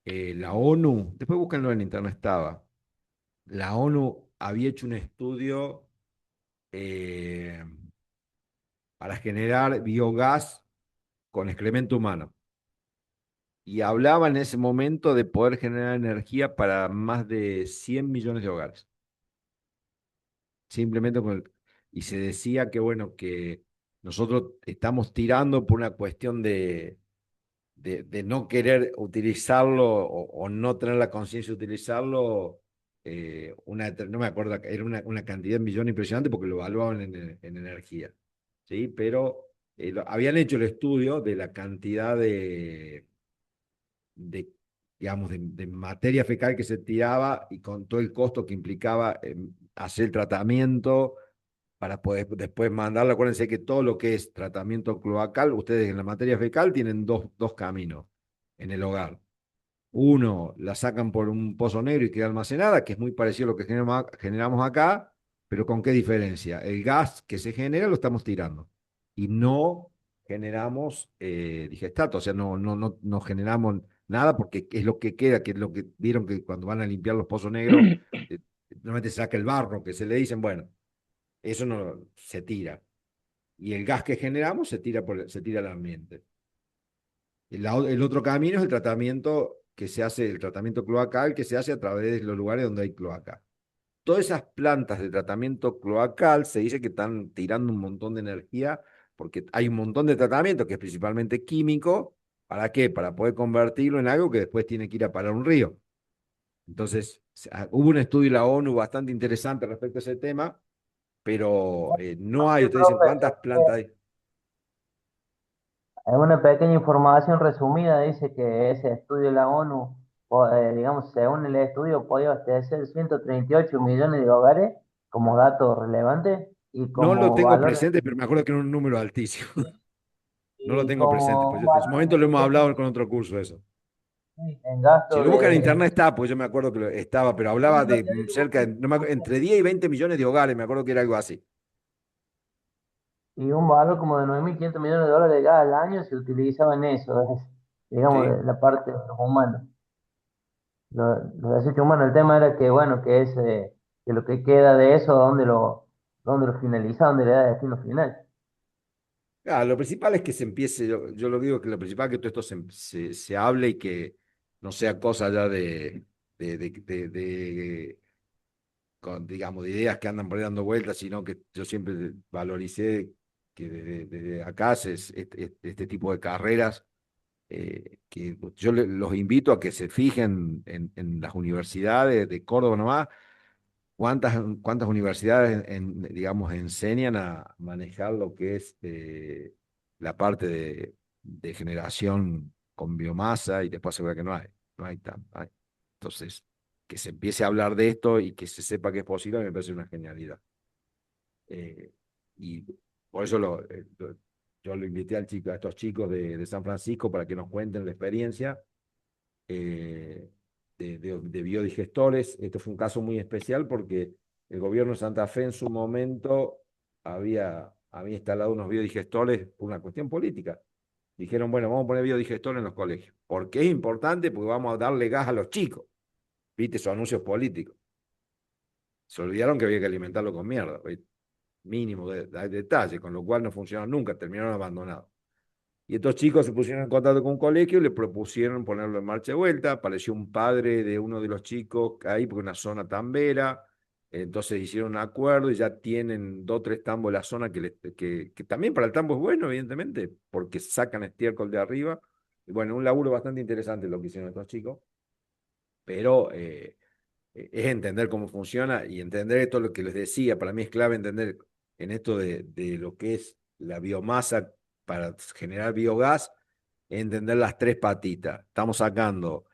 la ONU, después búsquenlo en internet estaba, la ONU había hecho un estudio eh, para generar biogás con excremento humano. Y hablaba en ese momento de poder generar energía para más de 100 millones de hogares. Simplemente y se decía que, bueno, que nosotros estamos tirando por una cuestión de no querer utilizarlo o no tener la conciencia de utilizarlo, no me acuerdo, era una cantidad de millones impresionante porque lo evaluaban en energía, ¿sí? Pero habían hecho el estudio de la cantidad de digamos, de materia fecal que se tiraba y con todo el costo que implicaba hacer el tratamiento para poder después mandarlo. Acuérdense que todo lo que es tratamiento cloacal, ustedes en la materia fecal tienen dos caminos en el hogar. Uno, la sacan por un pozo negro y queda almacenada, que es muy parecido a lo que generamos acá, pero ¿con qué diferencia? El gas que se genera lo estamos tirando y no generamos digestato, o sea, no generamos nada porque es lo que queda, que es lo que vieron que cuando van a limpiar los pozos negros, normalmente se saca el barro, que se le dicen, bueno, eso no se tira. Y el gas que generamos se tira al ambiente. El otro camino es el tratamiento que se hace, el tratamiento cloacal que se hace a través de los lugares donde hay cloaca. Todas esas plantas de tratamiento cloacal se dice que están tirando un montón de energía porque hay un montón de tratamiento que es principalmente químico. ¿Para qué? Para poder convertirlo en algo que después tiene que ir a parar un río. Entonces, hubo un estudio de la ONU bastante interesante respecto a ese tema, pero no hay, Sí, ustedes dicen, profe, ¿cuántas plantas hay? en una pequeña información resumida dice que ese estudio de la ONU, digamos, según el estudio, podía abastecer 138 millones de hogares como dato relevante y No lo como tengo valor, presente, pero me acuerdo que era un número altísimo. No lo y tengo presente, como pues un en su valor momento lo hemos energético hablado con otro curso eso. en Si gasto lo buscan en de internet está, pues yo me acuerdo que estaba, pero sí, hablaba lo de que digo, cerca de, entre 10 y 20 millones de hogares, me acuerdo que era algo así. y un valor como de 9.500 millones de dólares cada al año se utilizaba en eso, digamos, ¿Sí? de la parte de los humanos. Los desechos humanos, el tema era que, bueno, que lo que queda de eso, dónde lo finaliza, dónde le da destino final. Ah, lo principal es que se empiece, yo lo digo que lo principal es que todo esto se hable y que no sea cosa ya digamos, de ideas que andan por ahí dando vueltas, sino que yo siempre valoricé que desde acá este tipo de carreras que yo los invito a que se fijen en las universidades de Córdoba nomás, cuántas universidades, digamos, enseñan a manejar lo que es la parte de generación con biomasa y después asegura que no hay. Entonces, que se empiece a hablar de esto y que se sepa que es posible, me parece una genialidad. Y por eso yo lo invité a estos chicos de San Francisco para que nos cuenten la experiencia eh, de biodigestores. Este fue un caso muy especial porque el gobierno de Santa Fe en su momento había instalado unos biodigestores por una cuestión política. Dijeron, bueno, vamos a poner biodigestores en los colegios. ¿Por qué es importante? Porque vamos a darle gas a los chicos. ¿Viste? Esos anuncios políticos. Se olvidaron que había que alimentarlo con mierda. ¿Viste? Mínimo de detalle, con lo cual no funcionó nunca, terminaron abandonados. Y estos chicos se pusieron en contacto con un colegio y le propusieron ponerlo en marcha de vuelta. Apareció un padre de uno de los chicos ahí, porque una zona tambera. Entonces hicieron un acuerdo y ya tienen 2 o 3 tambos de la zona que también para el tambo es bueno, evidentemente, porque sacan estiércol de arriba. Y bueno, un laburo bastante interesante lo que hicieron estos chicos, pero es entender cómo funciona y entender esto, lo que les decía, para mí es clave entender en esto de lo que es la biomasa para generar biogás, entender las 3 patitas. Estamos sacando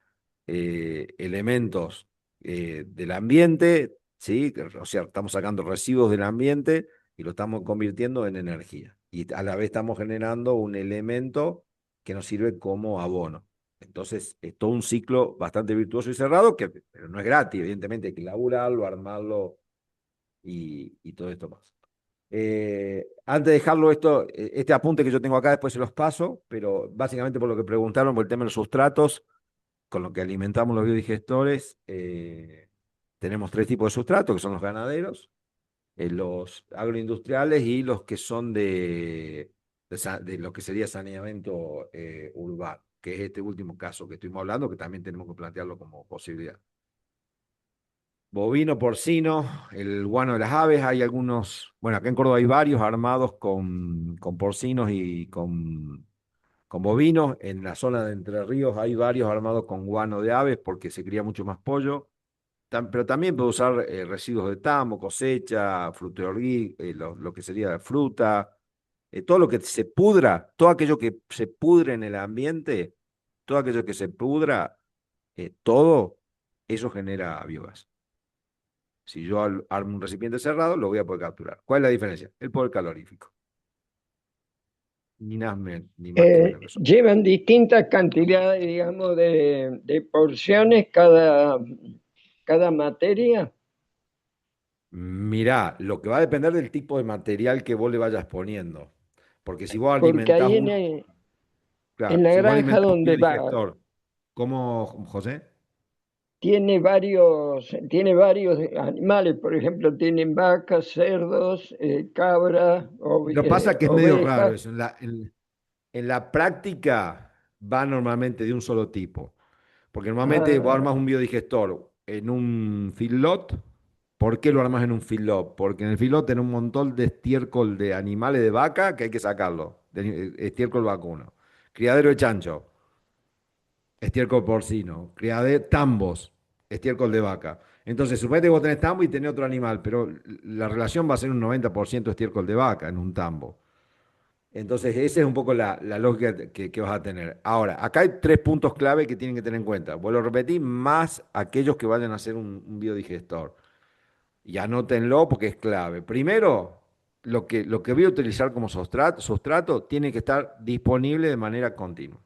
elementos del ambiente, ¿sí? O sea, estamos sacando residuos del ambiente y lo estamos convirtiendo en energía. Y a la vez estamos generando un elemento que nos sirve como abono. Entonces, es todo un ciclo bastante virtuoso y cerrado, pero no es gratis, evidentemente hay que laburarlo, armarlo y todo esto más. Antes de dejarlo este apunte que yo tengo acá, después se los paso, pero básicamente por lo que preguntaron por el tema de los sustratos, con lo que alimentamos los biodigestores, tenemos 3 tipos de sustratos, que son los ganaderos, los agroindustriales y los que son de lo que sería saneamiento urbano, que es este último caso que estuvimos hablando, que también tenemos que plantearlo como posibilidad. Bovino, porcino, el guano de las aves, hay algunos, bueno, acá en Córdoba hay varios armados con porcinos y con bovinos. En la zona de Entre Ríos hay varios armados con guano de aves porque se cría mucho más pollo. Pero también puede usar residuos de tambo, cosecha, fruto de orgí, lo que sería fruta, todo lo que se pudra, todo aquello que se pudre en el ambiente, todo aquello que se pudra, todo eso genera biogás. Si yo armo un recipiente cerrado, lo voy a poder capturar. ¿Cuál es la diferencia? El poder calorífico. Ni más, ni más que menos que eso. Llevan distintas cantidades, digamos, de porciones cada materia. Mirá, lo que va a depender del tipo de material que vos le vayas poniendo. Porque si vos Porque alimentás ahí claro, en la si vos granja alimentás un donde va, biodigestor, ¿cómo, José? tiene varios animales, por ejemplo, tienen vacas, cerdos, cabras, Lo que pasa es que es medio raro ovejas. eso. En la práctica va normalmente de un solo tipo. Porque normalmente vos Ah, armas un biodigestor en un feedlot. ¿Por qué lo armas en un feedlot? Porque en el feedlot tenés un montón de estiércol de animales de vaca que hay que sacarlo. Estiércol vacuno. Criadero de chancho, estiércol porcino. Criadero, tambos, estiércol de vaca. Entonces, suponete que vos tenés tambo y tenés otro animal, pero la relación va a ser un 90% estiércol de vaca en un tambo. Entonces, esa es un poco la lógica que vas a tener. Ahora, acá hay 3 puntos clave que tienen que tener en cuenta. Vuelvo a repetir, más aquellos que vayan a hacer un biodigestor. Y anótenlo porque es clave. Primero, lo que voy a utilizar como sustrato tiene que estar disponible de manera continua. O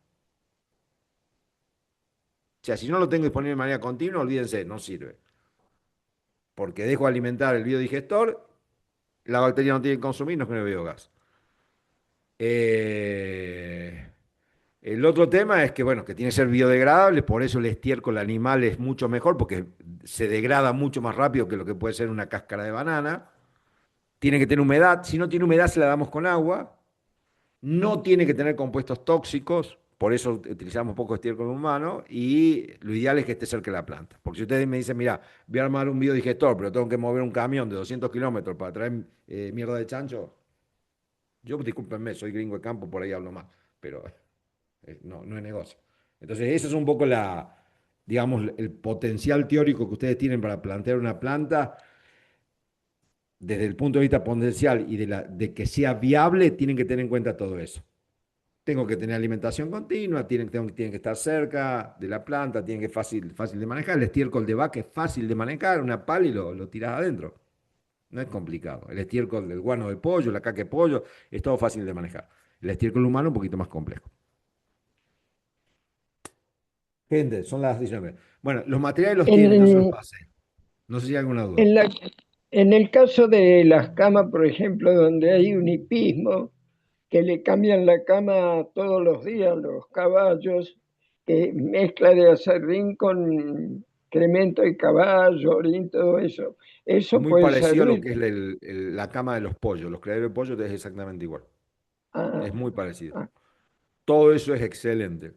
sea, si no lo tengo disponible de manera continua, olvídense, no sirve. Porque dejo alimentar el biodigestor, la bacteria no tiene que consumir, no genera biogás. Eh, el otro tema es que, bueno, que tiene que ser biodegradable, por eso el estiércol animal es mucho mejor, porque se degrada mucho más rápido que lo que puede ser una cáscara de banana. Tiene que tener humedad, si no tiene humedad se la damos con agua. No tiene que tener compuestos tóxicos, por eso utilizamos poco estiércol humano, y lo ideal es que esté cerca de la planta. Porque si ustedes me dicen, mira, voy a armar un biodigestor, pero tengo que mover un camión de 200 kilómetros para traer mierda de chancho, yo, discúlpenme, soy gringo de campo, por ahí hablo más, pero no es negocio. Entonces, eso es un poco digamos, el potencial teórico que ustedes tienen para plantear una planta. Desde el punto de vista potencial y de que sea viable, tienen que tener en cuenta todo eso. Tengo que tener alimentación continua, tienen que estar cerca de la planta, tienen que ser fácil de manejar. El estiércol de vaca es fácil de manejar, una pala y lo tirás adentro. No es complicado. El estiércol del guano de pollo, la caca de pollo, es todo fácil de manejar. El estiércol humano un poquito más complejo. Gente, son las 19. Bueno, los materiales los tienen, yo se los En, pasé. No sé si hay alguna duda. en la, en el caso de las camas, por ejemplo, donde hay un hipismo, que le cambian la cama todos los días los caballos, mezcla de aserrín con cremento de caballo, orín, todo eso. Es Eso muy puede parecido a lo servir. que es la cama de los pollos. Los criaderos de pollo es exactamente igual. Ah, Es muy parecido. ah, Todo eso es excelente.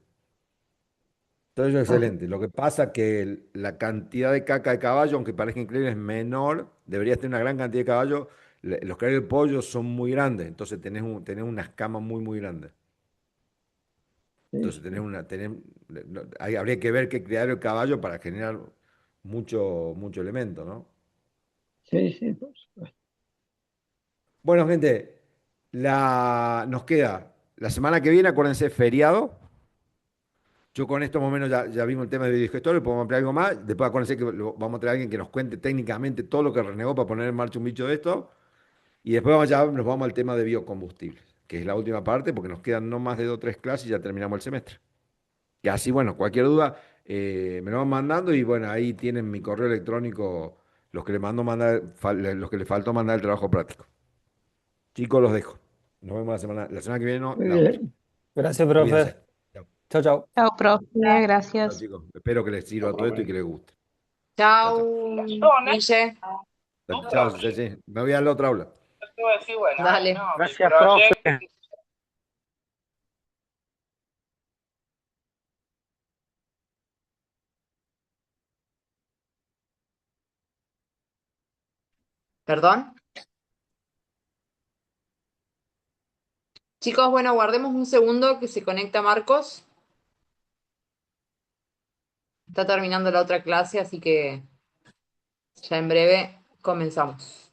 Todo eso es ah, excelente. Lo que pasa que la cantidad de caca de caballo, aunque parezca increíble, es menor. Deberías tener una gran cantidad de caballo. Los criaderos de pollo son muy grandes, entonces tenés unas camas muy, muy grandes. sí, Entonces sí, habría que ver qué criadero de caballo para generar mucho, mucho elemento, ¿no? sí, sí, por supuesto. Bueno, gente, nos queda la semana que viene, acuérdense, feriado. Yo con esto más o menos ya vimos el tema de videogestor, podemos ampliar algo más. Después acuérdense que vamos a traer a alguien que nos cuente técnicamente todo lo que renegó para poner en marcha un bicho de esto. Y después ya nos vamos al tema de biocombustibles, que es la última parte, porque nos quedan no más de 2 o 3 clases y ya terminamos el semestre. Y así, bueno, cualquier duda me lo van mandando y bueno, ahí tienen mi correo electrónico, los que le mando mandar, los que le faltó mandar el trabajo práctico. Chicos, los dejo. Nos vemos la semana que viene, no, Muy la otra. bien. Gracias, profe. Cuídense. Chao, Chao, chao. Chao, profe, chao, gracias. chicos. Espero que les sirva todo esto y que les guste. Chao, chao. Chao, Guille. Chao, Ceci. Me voy a la otra aula. Dale. Gracias, profe. ¿Perdón? Chicos, bueno, guardemos un segundo que se conecta Marcos. Está terminando la otra clase, así que ya en breve comenzamos.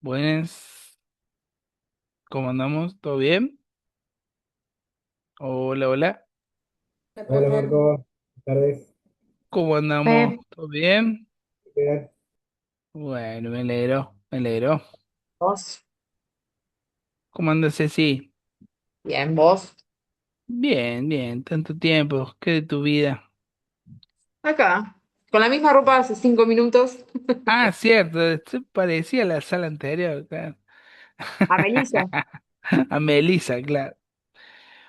Buenas, ¿cómo andamos? ¿Todo bien? Hola, hola. Hola Marco, buenas tardes. ¿Cómo andamos? ¿Todo bien? Bien. Bueno, me alegro, me alegro. ¿Vos? ¿Cómo andas, Ceci? Bien, ¿vos? Bien, bien, tanto tiempo. ¿Qué de tu vida? Acá, con la misma ropa hace 5 minutos. Ah, cierto, esto parecía la sala anterior, claro. A Melissa. A Melissa, claro.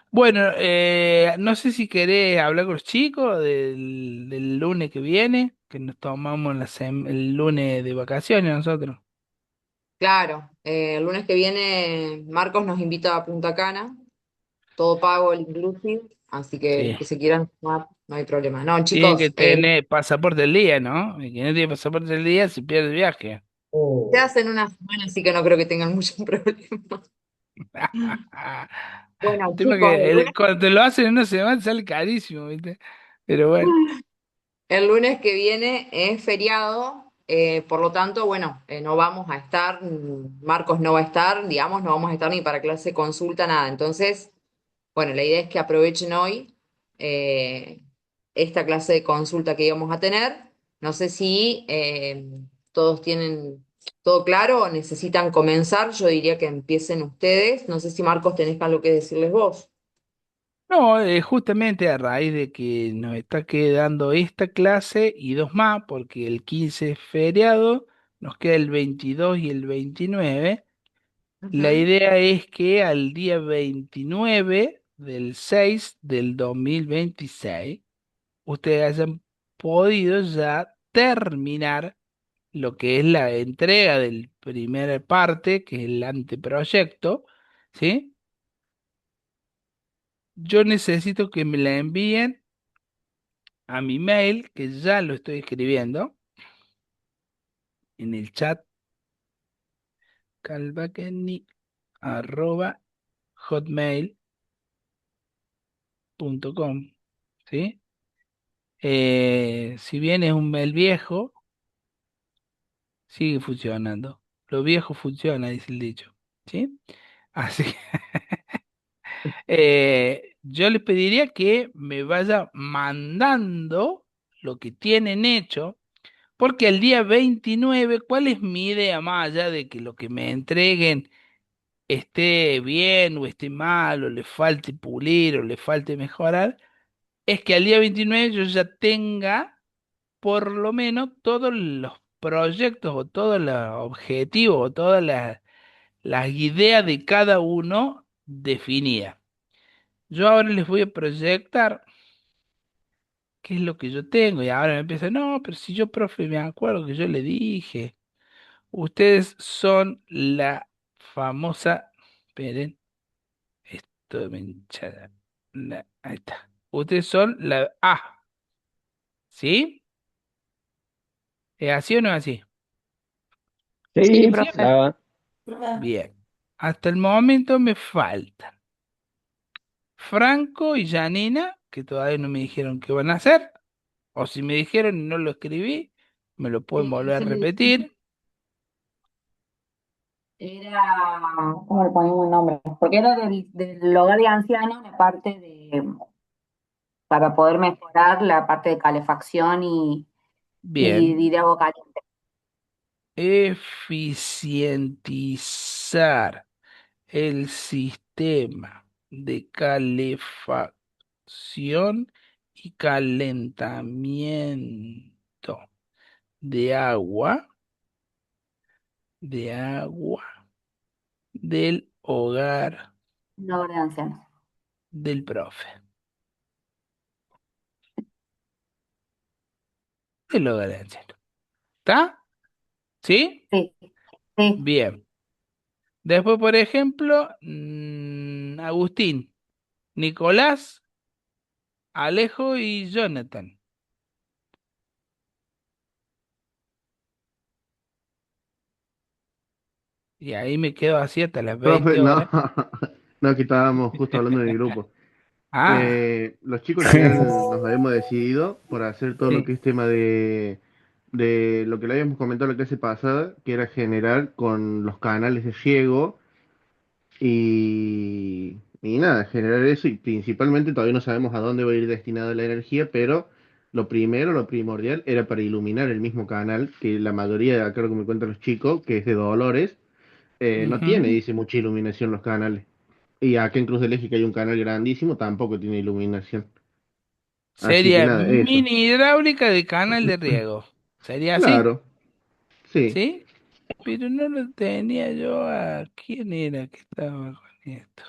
Bueno, no sé si querés hablar con los chicos del lunes que viene, que nos tomamos el lunes de vacaciones nosotros. Claro, el lunes que viene Marcos nos invita a Punta Cana, todo pago el inclusive, así que Sí. los que se quieran sumar, no hay problema. No, Tiene que chicos, tener pasaporte del día, ¿no? El que no tiene pasaporte del día se pierde el viaje. se Oh, hacen una semana, así que no creo que tengan mucho problema. Bueno, El tema es chicos, que cuando te lo hacen en una semana sale carísimo, ¿viste? Pero bueno, el lunes que viene es feriado, por lo tanto, bueno, no vamos a estar, Marcos no va a estar, digamos, no vamos a estar ni para clase consulta, nada. Entonces, bueno, la idea es que aprovechen hoy eh, esta clase de consulta que íbamos a tener. No sé si todos tienen todo claro o necesitan comenzar. Yo diría que empiecen ustedes. No sé si Marcos tenés algo que decirles vos. no, justamente a raíz de que nos está quedando esta clase y dos más, porque el 15 es feriado, nos queda el 22 y el 29. La Ujú. idea es que al día 29 del 6 del 2026 ustedes hayan podido ya terminar lo que es la entrega del primer parte, que es el anteproyecto, ¿sí? Yo necesito que me la envíen a mi mail, que ya lo estoy escribiendo en el chat, calvaqueni@hotmail.com, ¿sí? Si bien es un mail viejo, sigue funcionando. Lo viejo funciona, dice el dicho, ¿sí? Así que yo les pediría que me vaya mandando lo que tienen hecho, porque el día 29, ¿cuál es mi idea más allá de que lo que me entreguen esté bien o esté mal o le falte pulir o le falte mejorar? Es que al día 29 yo ya tenga por lo menos todos los proyectos o todos los objetivos o todas las ideas de cada uno definidas. Yo ahora les voy a proyectar qué es lo que yo tengo y ahora me empieza, no, pero si yo, profe, me acuerdo que yo le dije, ustedes son la famosa, esperen, esto me hincha ahí está. Ustedes son la A, ¿sí? ¿Es así o no es así? Sí, Sí, profe. la, Bien. Hasta el momento me faltan Franco y Janina, que todavía no me dijeron qué van a hacer, o si me dijeron y no lo escribí, me lo pueden volver a Yo le dije, repetir. era, ¿cómo le ponemos el nombre? Porque era del hogar de ancianos, la parte para poder mejorar la parte de calefacción y Bien. de agua caliente. Eficientizar el sistema de calefacción y calentamiento. de agua, de agua del hogar El hogar de ancianos. del profe. Del hogar del anciano. ¿Está? ¿Sí? Sí, sí. Bien. Después, por ejemplo, Agustín, Nicolás, Alejo y Jonathan. Y ahí me quedo así hasta las Profe, 20 no, horas. no, que estábamos justo hablando de mi grupo. Ah, Los chicos al final nos habíamos decidido por hacer todo lo que sí. es tema de lo que le habíamos comentado la clase pasada, que era generar con los canales de riego y nada, generar eso y principalmente todavía no sabemos a dónde va a ir destinada la energía, pero lo primero, lo primordial era para iluminar el mismo canal, que la mayoría, acá lo que me cuentan los chicos, que es de Dolores, no tiene, Ujú. dice, mucha iluminación los canales. Y acá en Cruz del Eje, que hay un canal grandísimo, tampoco tiene iluminación. Así que Sería nada, eso. mini hidráulica de canal de riego. ¿Sería así? Claro, sí. ¿Sí? Pero no lo tenía yo a... ¿Quién era que estaba con esto?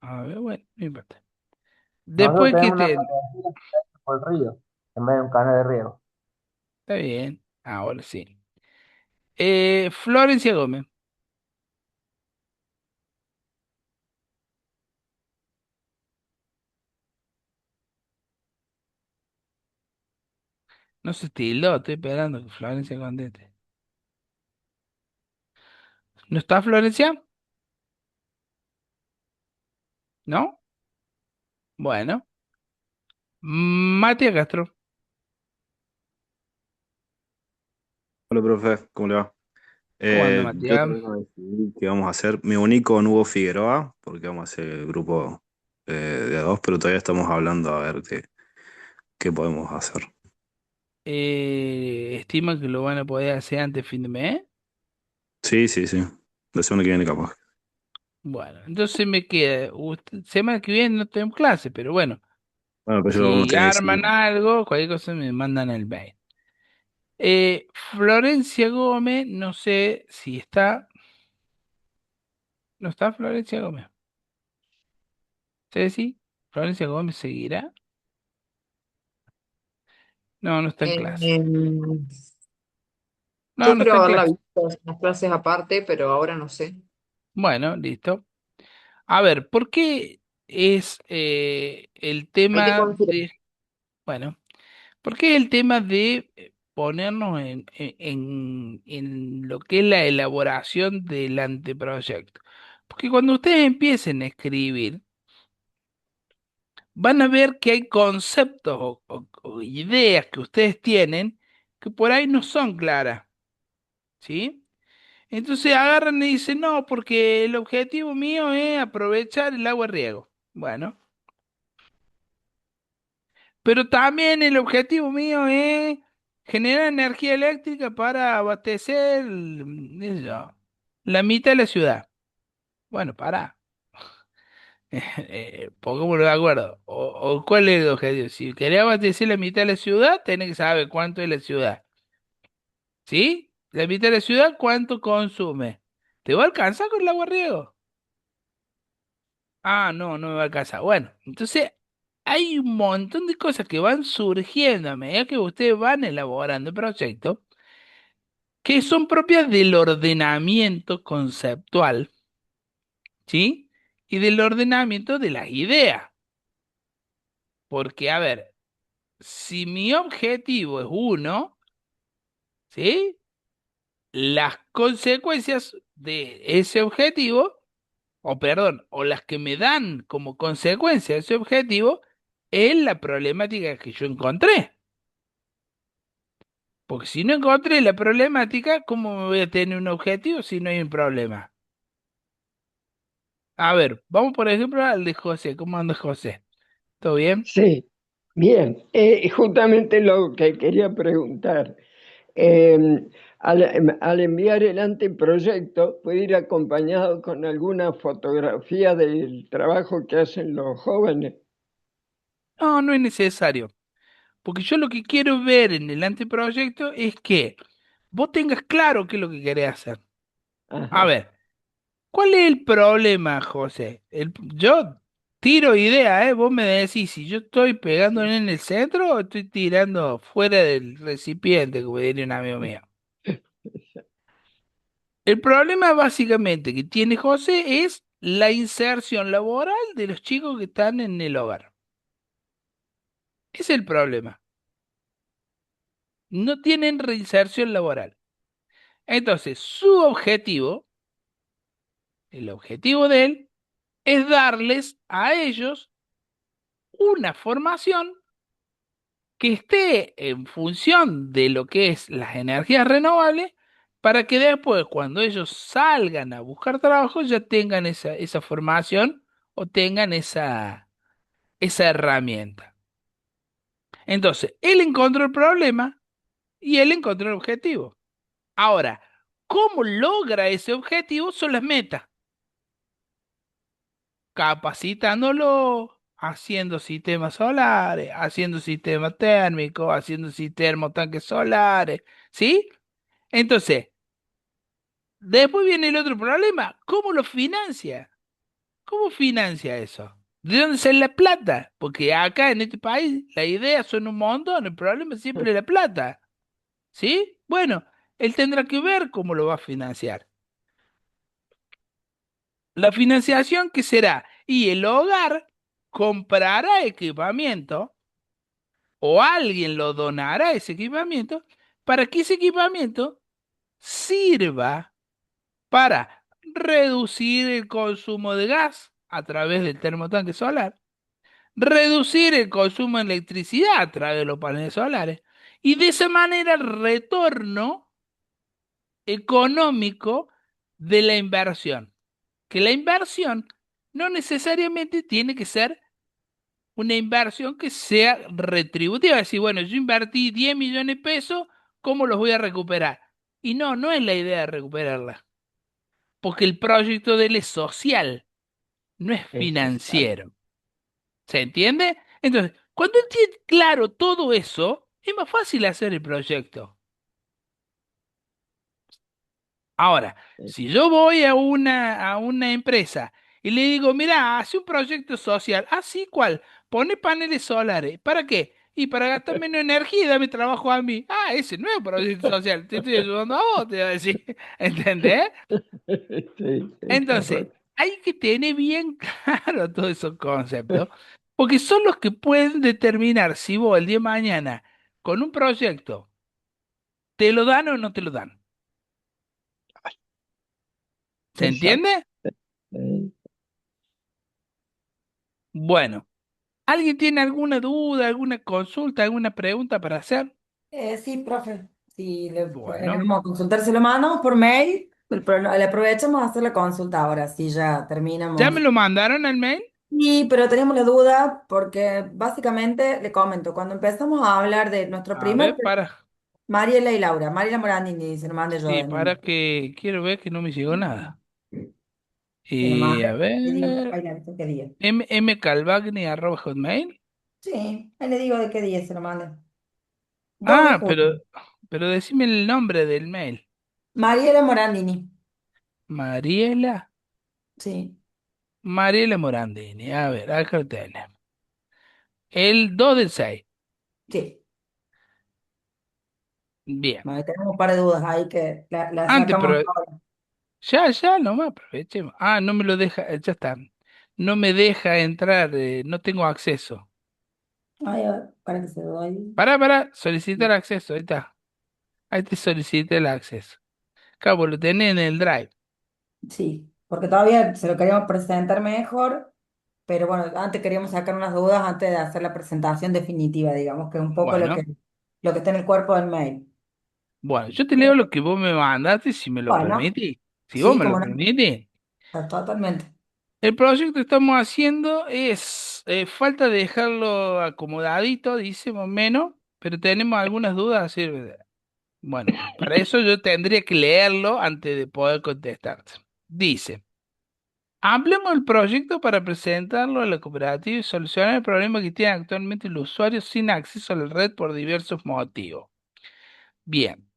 A ver, bueno, no importa. Nosotros Después que tenemos una te... parecida por el río, en vez de un canal de riego. Está bien, ahora sí. Florencia Gómez. No se tildó, estoy esperando que Florencia conteste. ¿No está Florencia? ¿No? Bueno. Matías Castro. Hola, profe, ¿cómo le va? ¿Cómo anda, Yo Matías? todavía no decidí qué vamos a hacer. Me uní con Hugo Figueroa, porque vamos a hacer el grupo de a dos, pero todavía estamos hablando a ver qué podemos hacer. ¿Estima que lo van a poder hacer antes de fin de mes? Sí, sí, sí. La semana que viene capaz. Bueno, entonces me queda... semana que viene no tengo clase, pero bueno. Bueno, pero yo lo vamos a Si tener que decidir. arman algo, cualquier cosa me mandan el mail. Florencia Gómez, no sé si está. ¿No está Florencia Gómez? ¿Sí? ¿Florencia Gómez seguirá? No, no está en clase. Em, No, yo no está creo en haberla clase. visto en las clases aparte, pero ahora no sé. Bueno, listo. A ver, ¿por qué es el Ahí te tema confirmo. de... Bueno, ¿por qué el tema de ponernos en lo que es la elaboración del anteproyecto? Porque cuando ustedes empiecen a escribir, van a ver que hay conceptos o ideas que ustedes tienen que por ahí no son claras, ¿sí? Entonces agarran y dicen, no, porque el objetivo mío es aprovechar el agua de riego. Bueno, pero también el objetivo mío es generar energía eléctrica para abastecer, qué sé yo, la mitad de la ciudad. Bueno, para. Pongámonos de acuerdo. O cuál es el objetivo. Si querés abastecer la mitad de la ciudad, tenés que saber cuánto es la ciudad. ¿Sí? La mitad de la ciudad, ¿cuánto consume? ¿Te va a alcanzar con el agua riego? Ah, no, no me va a alcanzar. Bueno, entonces hay un montón de cosas que van surgiendo a medida que ustedes van elaborando el proyecto, que son propias del ordenamiento conceptual, ¿sí? Y del ordenamiento de las ideas. Porque, a ver, si mi objetivo es uno, ¿sí? Las consecuencias de ese objetivo, o perdón, o las que me dan como consecuencia ese objetivo, es la problemática que yo encontré. Porque si no encontré la problemática, ¿cómo me voy a tener un objetivo si no hay un problema? A ver, vamos por ejemplo al de José. ¿Cómo anda José? ¿Todo bien? Sí, bien. Justamente lo que quería preguntar. eh, al enviar el anteproyecto, puede ir acompañado con alguna fotografía del trabajo que hacen los jóvenes. No, no es necesario. Porque yo lo que quiero ver en el anteproyecto es que vos tengas claro qué es lo que querés hacer. A Ajá. ver, ¿cuál es el problema, José? Yo tiro idea, ¿eh? Vos me decís si yo estoy pegando en el centro o estoy tirando fuera del recipiente, como diría un amigo mío. El problema básicamente que tiene José es la inserción laboral de los chicos que están en el hogar. Ese es el problema. No tienen reinserción laboral. Entonces, su objetivo, el objetivo de él, es darles a ellos una formación que esté en función de lo que es las energías renovables para que después, cuando ellos salgan a buscar trabajo, ya tengan esa formación o tengan esa herramienta. Entonces, él encontró el problema y él encontró el objetivo. Ahora, ¿cómo logra ese objetivo? Son las metas. Capacitándolo, haciendo sistemas solares, haciendo sistemas térmicos, haciendo termotanques solares, ¿sí? Entonces, después viene el otro problema, ¿cómo lo financia? ¿Cómo financia eso? ¿De dónde sale la plata? Porque acá en este país las ideas son un montón, el problema es siempre la plata, ¿sí? Bueno, él tendrá que ver cómo lo va a financiar. La financiación, ¿qué será? Y el hogar comprará equipamiento o alguien lo donará ese equipamiento para que ese equipamiento sirva para reducir el consumo de gas a través del termotanque solar, reducir el consumo de electricidad a través de los paneles solares y de esa manera el retorno económico de la inversión. Que la inversión no necesariamente tiene que ser una inversión que sea retributiva. Es decir, bueno, yo invertí 10 millones de pesos, ¿cómo los voy a recuperar? Y no, no es la idea de recuperarla, porque el proyecto de él es social, no es Es social. financiero. ¿Se entiende? Entonces, cuando él tiene claro todo eso, es más fácil hacer el proyecto. Ahora, si yo voy a una empresa y le digo, mira, hace un proyecto social, así cuál, pone paneles solares, ¿para qué? Y para gastar menos energía y dame trabajo a mí. Ah, ese no es un proyecto social, te estoy ayudando a vos, te voy a decir. ¿Entendés? Sí, sí, Entonces, correcto. hay que tener bien claro todos esos conceptos, porque son los que pueden determinar si vos el día de mañana, con un proyecto, te lo dan o no te lo dan. ¿Se Exacto. entiende? Bueno. ¿Alguien tiene alguna duda, alguna consulta, alguna pregunta para hacer? Sí, profe. Si le Bueno, ponemos a consultar, se lo mandamos por mail, pero le aprovechamos a hacer la consulta ahora, si ya ¿ya me terminamos. lo mandaron al mail? Sí, pero tenemos la duda porque básicamente le comento, cuando empezamos a hablar de nuestro A primer, ver, Mariela y Laura, Mariela Morandini, se lo mandé yo sí, en, para que quiero ver que no me llegó nada. se lo Y mandé, a le digo, ver, ahí le aviso qué día. mcalvagni@hotmail. Sí, ahí le digo de qué día se lo mandé. 2 de Ah, pero, junio. pero decime el nombre del mail. Mariela Morandini, Mariela, sí, Mariela Morandini. A ver, acá lo tenemos. El 2 del 6. sí. Bien. Bueno, tenemos un par de dudas ahí que la Antes, sacamos pero ahora. ya, nomás aprovechemos. Ah, no me lo deja, ya está. No me deja entrar, no tengo acceso. Ay, a ver, para que se lo doy. Para, solicitar acceso, ahí está. Ahí te solicité el acceso. Cabo, lo tenés en el Drive. Sí, porque todavía se lo queríamos presentar mejor, pero bueno, antes queríamos sacar unas dudas antes de hacer la presentación definitiva, digamos, que es un poco Bueno, lo que está en el cuerpo del mail. bueno, yo te leo lo que vos me mandaste si me lo Bueno, permitís. Si vos sí, me lo como no, permitís. totalmente. El proyecto que estamos haciendo es, falta de dejarlo acomodadito, dice más o menos, pero tenemos algunas dudas. Así, bueno, para eso yo tendría que leerlo antes de poder contestarte. Dice. Ampliamos el proyecto para presentarlo a la cooperativa y solucionar el problema que tiene actualmente el usuario sin acceso a la red por diversos motivos. Bien,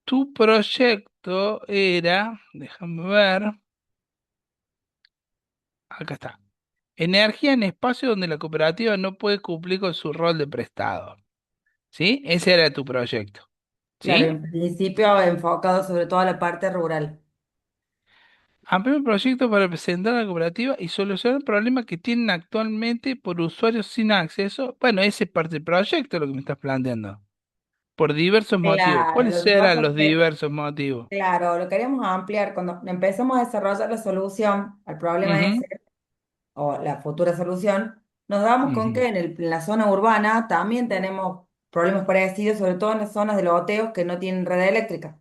tu proyecto era, déjame ver, acá está. Energía en espacios donde la cooperativa no puede cumplir con su rol de prestador. ¿Sí? Ese era tu proyecto. Claro, ¿Sí? en principio enfocado sobre todo a la parte rural. Ampliar el proyecto para presentar a la cooperativa y solucionar el problema que tienen actualmente por usuarios sin acceso. Bueno, ese es parte del proyecto lo que me estás planteando. Por diversos motivos. Claro, ¿Cuáles lo que eran pasa los es que, diversos motivos? claro, lo queremos ampliar. Cuando empezamos a desarrollar la solución al problema Ujú, ese, o la futura solución, nos damos con ujú, que en la zona urbana también tenemos problemas parecidos, sobre todo en las zonas de loteos que no tienen red eléctrica.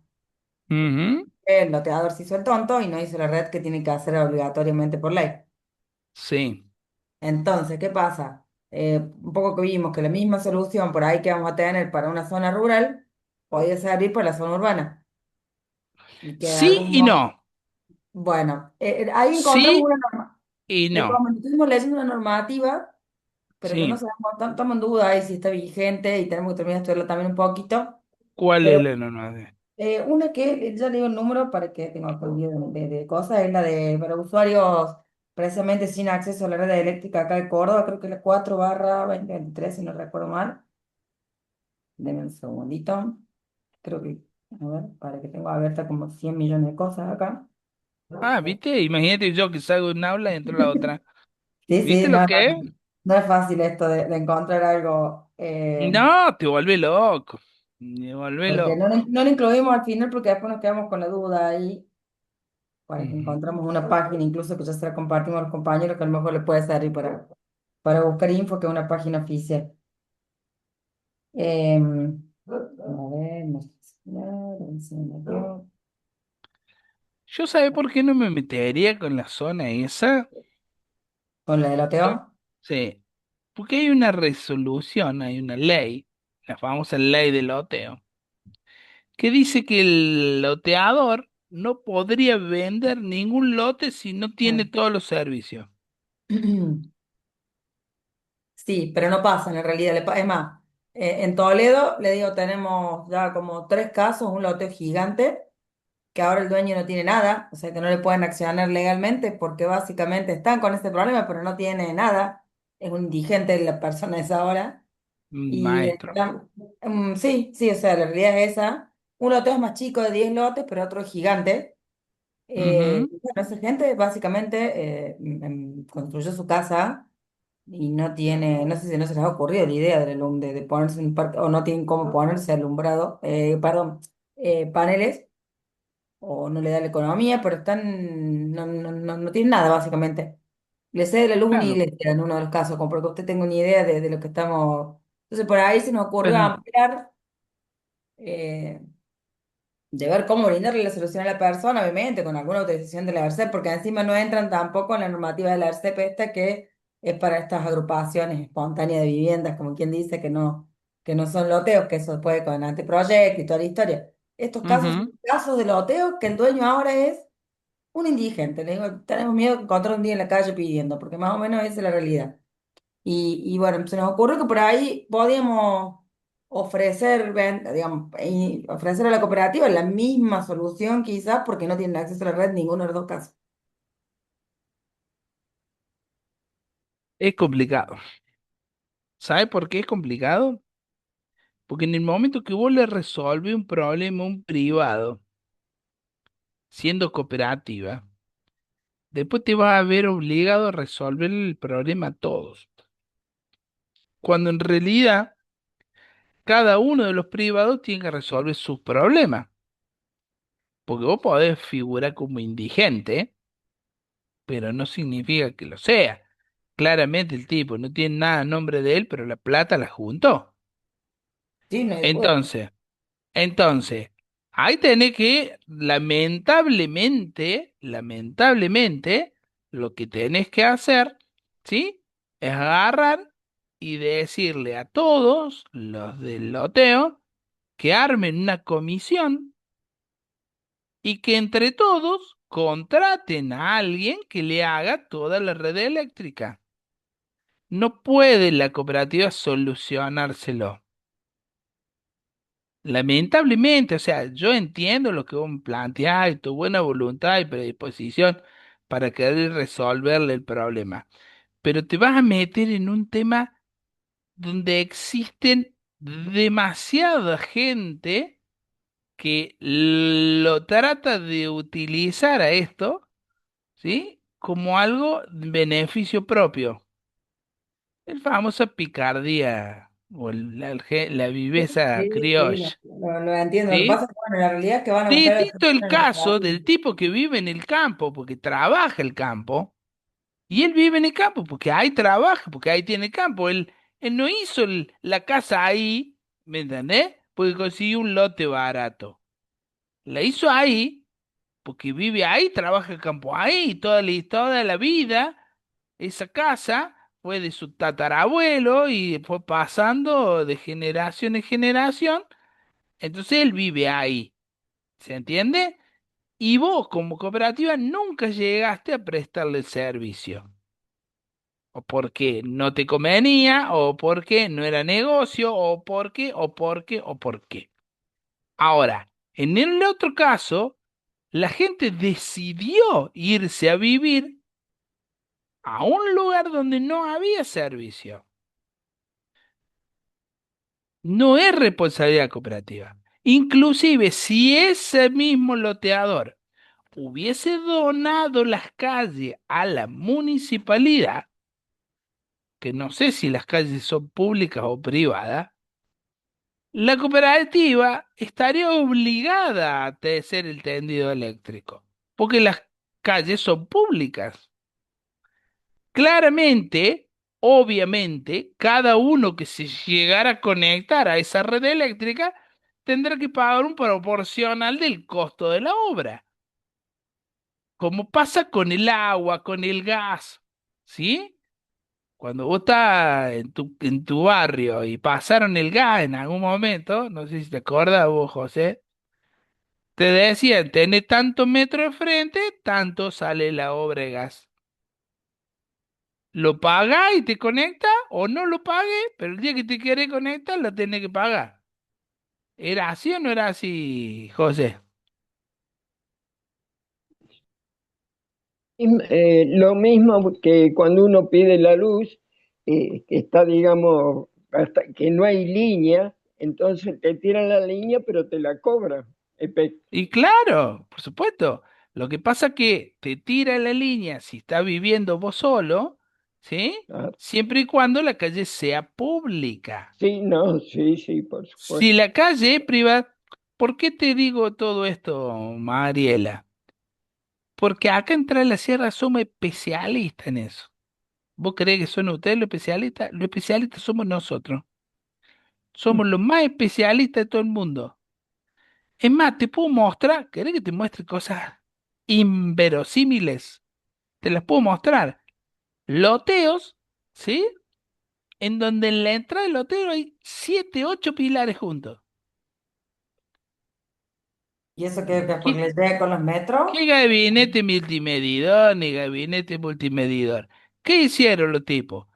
ujú. El loteador se hizo el tonto y no hizo la red que tiene que hacer obligatoriamente por ley. Sí. Entonces, ¿qué pasa? Un poco que vimos que la misma solución por ahí que vamos a tener para una zona rural podía servir para la zona urbana. Y que de Sí algún y modo, no. bueno, ahí encontramos Sí una norma. y Le no. comento, estuvimos leyendo una normativa, pero que no Sí. sabemos, estamos en duda ahí si está vigente y tenemos que terminar de estudiarla también un poquito. ¿Cuál Pero es la norma? una que, ya le digo el número para que tenga que olvidar de cosas, es la de para usuarios precisamente sin acceso a la red eléctrica acá de Córdoba, creo que es la 4/2023 si no recuerdo mal. Denme un segundito. Creo que, a ver, para que tengo abierta como 100 millones de cosas acá. Ah, ¿viste? Imagínate yo que salgo de una aula y entro a la otra. Sí, sí, ¿Viste no, lo no, que es? no es fácil esto de encontrar algo, No, te vuelve loco. Te vuelve porque loco. no lo incluimos al final porque después nos quedamos con la duda ahí, para que Ujú. encontramos una página, incluso que ya se la compartimos a los compañeros, que a lo mejor le puede servir para buscar info, que es una página oficial. A ver, no sé si Yo sabe por qué no me metería con la zona esa. con la de Por- loteo. Sí, porque hay una resolución, hay una ley, la famosa ley del loteo, que dice que el loteador no podría vender ningún lote si no tiene todos los servicios. Sí, pero no pasa en realidad. Es más, en Toledo, le digo, tenemos ya como 3 casos, un loteo gigante, que ahora el dueño no tiene nada, o sea que no le pueden accionar legalmente porque básicamente están con este problema, pero no tiene nada. Es un indigente la persona esa ahora. Y Maestro. sí, sí, o sea, la realidad es esa. Un loteo es más chico de 10 lotes, pero otro es gigante. Ujú. Bueno, esa gente básicamente construyó su casa y no tiene, no sé si no se les ha ocurrido la idea de ponerse un parque, o no tienen cómo ponerse alumbrado, perdón, paneles, o no le da la economía, pero están, no tienen nada básicamente. Le cede la luz una Claro, iglesia en uno de los casos, como para que usted tenga una idea de lo que estamos. Entonces por ahí se nos ocurrió bueno, ampliar. eh, de ver cómo brindarle la solución a la persona, obviamente, con alguna autorización de la ARCEP, porque encima no entran tampoco en la normativa de la ARCEP esta que es para estas agrupaciones espontáneas de viviendas, como quien dice que no son loteos, que eso puede con anteproyecto y toda la historia. Estos casos son ujú. casos de loteo que el dueño ahora es un indigente. Le digo, tenemos miedo de encontrar un día en la calle pidiendo, porque más o menos esa es la realidad. Y bueno, se nos ocurrió que por ahí podíamos ofrecer, digamos, y ofrecer a la cooperativa la misma solución quizás porque no tienen acceso a la red en ninguno de los dos casos. Es complicado. ¿Sabe por qué es complicado? Porque en el momento que vos le resolves un problema a un privado, siendo cooperativa, después te vas a ver obligado a resolver el problema a todos. Cuando en realidad cada uno de los privados tiene que resolver sus problemas. Porque vos podés figurar como indigente, pero no significa que lo sea. Claramente el tipo no tiene nada a nombre de él, pero la plata la juntó. Sí, no hay duda. Entonces, entonces, ahí tenés que, lamentablemente, lo que tenés que hacer, ¿sí? Es agarrar y decirle a todos los del loteo que armen una comisión y que entre todos contraten a alguien que le haga toda la red eléctrica. No puede la cooperativa solucionárselo. Lamentablemente, o sea, yo entiendo lo que vos me planteás y tu buena voluntad y predisposición para querer resolverle el problema, pero te vas a meter en un tema donde existen demasiada gente que lo trata de utilizar a esto, ¿sí? Como algo de beneficio propio. El famosa picardía o la viveza Sí, sí, criolla, lo entiendo. Lo que pasa ¿sí? es que, bueno, la realidad es que van a buscar la Distinto el solución en el caso del camino. tipo que vive en el campo porque trabaja el campo, y él vive en el campo porque ahí trabaja, porque ahí tiene campo. Él no hizo la casa ahí, ¿me entendés? Porque consiguió un lote barato. La hizo ahí porque vive ahí, trabaja el campo ahí, toda la vida. Esa casa fue de su tatarabuelo y fue pasando de generación en generación. Entonces él vive ahí. ¿Se entiende? Y vos como cooperativa nunca llegaste a prestarle el servicio. O porque no te convenía, o porque no era negocio, o porque. Ahora, en el otro caso, la gente decidió irse a vivir a un lugar donde no había servicio. No es responsabilidad cooperativa. Inclusive si ese mismo loteador hubiese donado las calles a la municipalidad, que no sé si las calles son públicas o privadas, la cooperativa estaría obligada a hacer el tendido eléctrico, porque las calles son públicas. Claramente, obviamente, cada uno que se llegara a conectar a esa red eléctrica tendrá que pagar un proporcional del costo de la obra, como pasa con el agua, con el gas, ¿sí? Cuando vos estás en tu barrio y pasaron el gas en algún momento, no sé si te acuerdas vos, José, te decían, tenés tantos metros de frente, tanto sale la obra de gas. Lo paga y te conecta o no lo pague, pero el día que te quieres conectar lo tenés que pagar. ¿Era así o no era así, José? Y, lo mismo que cuando uno pide la luz, que está, digamos, hasta que no hay línea, entonces te tiran la línea, pero te la cobran. Y claro, por supuesto. Lo que pasa que te tira la línea si estás viviendo vos solo, ¿sí? Ah, Siempre y cuando la calle sea pública. sí, no, sí, sí, por Si supuesto. la calle es privada, ¿por qué te digo todo esto, Mariela? Porque acá en la Sierra somos especialistas en eso. ¿Vos creés que son ustedes los especialistas? Los especialistas somos nosotros. Somos los más especialistas de todo el mundo. Es más, te puedo mostrar, ¿querés que te muestre cosas inverosímiles? Te las puedo mostrar. Loteos, ¿sí? En donde en la entrada del loteo hay 7, 8 pilares juntos. ¿Y eso qué es? Porque ¿Qué, les llega con los metros? qué gabinete multimedidor ni gabinete multimedidor? ¿Qué hicieron los tipos?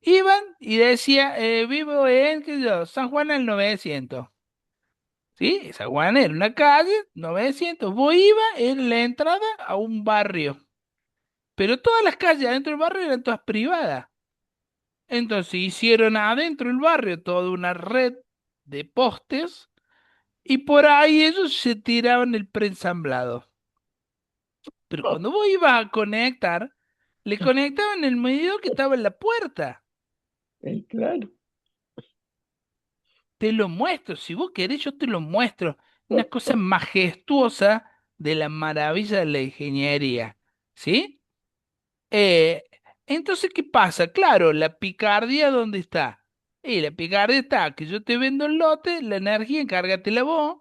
Iban y decía, vivo en, qué sé yo, San Juan al 900. ¿Sí? Esa guana era una calle, 900. Vos iba en la entrada a un barrio. Pero todas las calles adentro del barrio eran todas privadas. Entonces hicieron adentro del barrio toda una red de postes y por ahí ellos se tiraban el preensamblado. Pero cuando vos ibas a conectar, le conectaban el medidor que estaba en la puerta. Claro. Te lo muestro, si vos querés, yo te lo muestro. Una cosa majestuosa de la maravilla de la ingeniería. ¿Sí? Eh, entonces, ¿qué pasa? Claro, la picardía, ¿dónde está? Y la picardía está que yo te vendo el lote, la energía, encárgatela vos,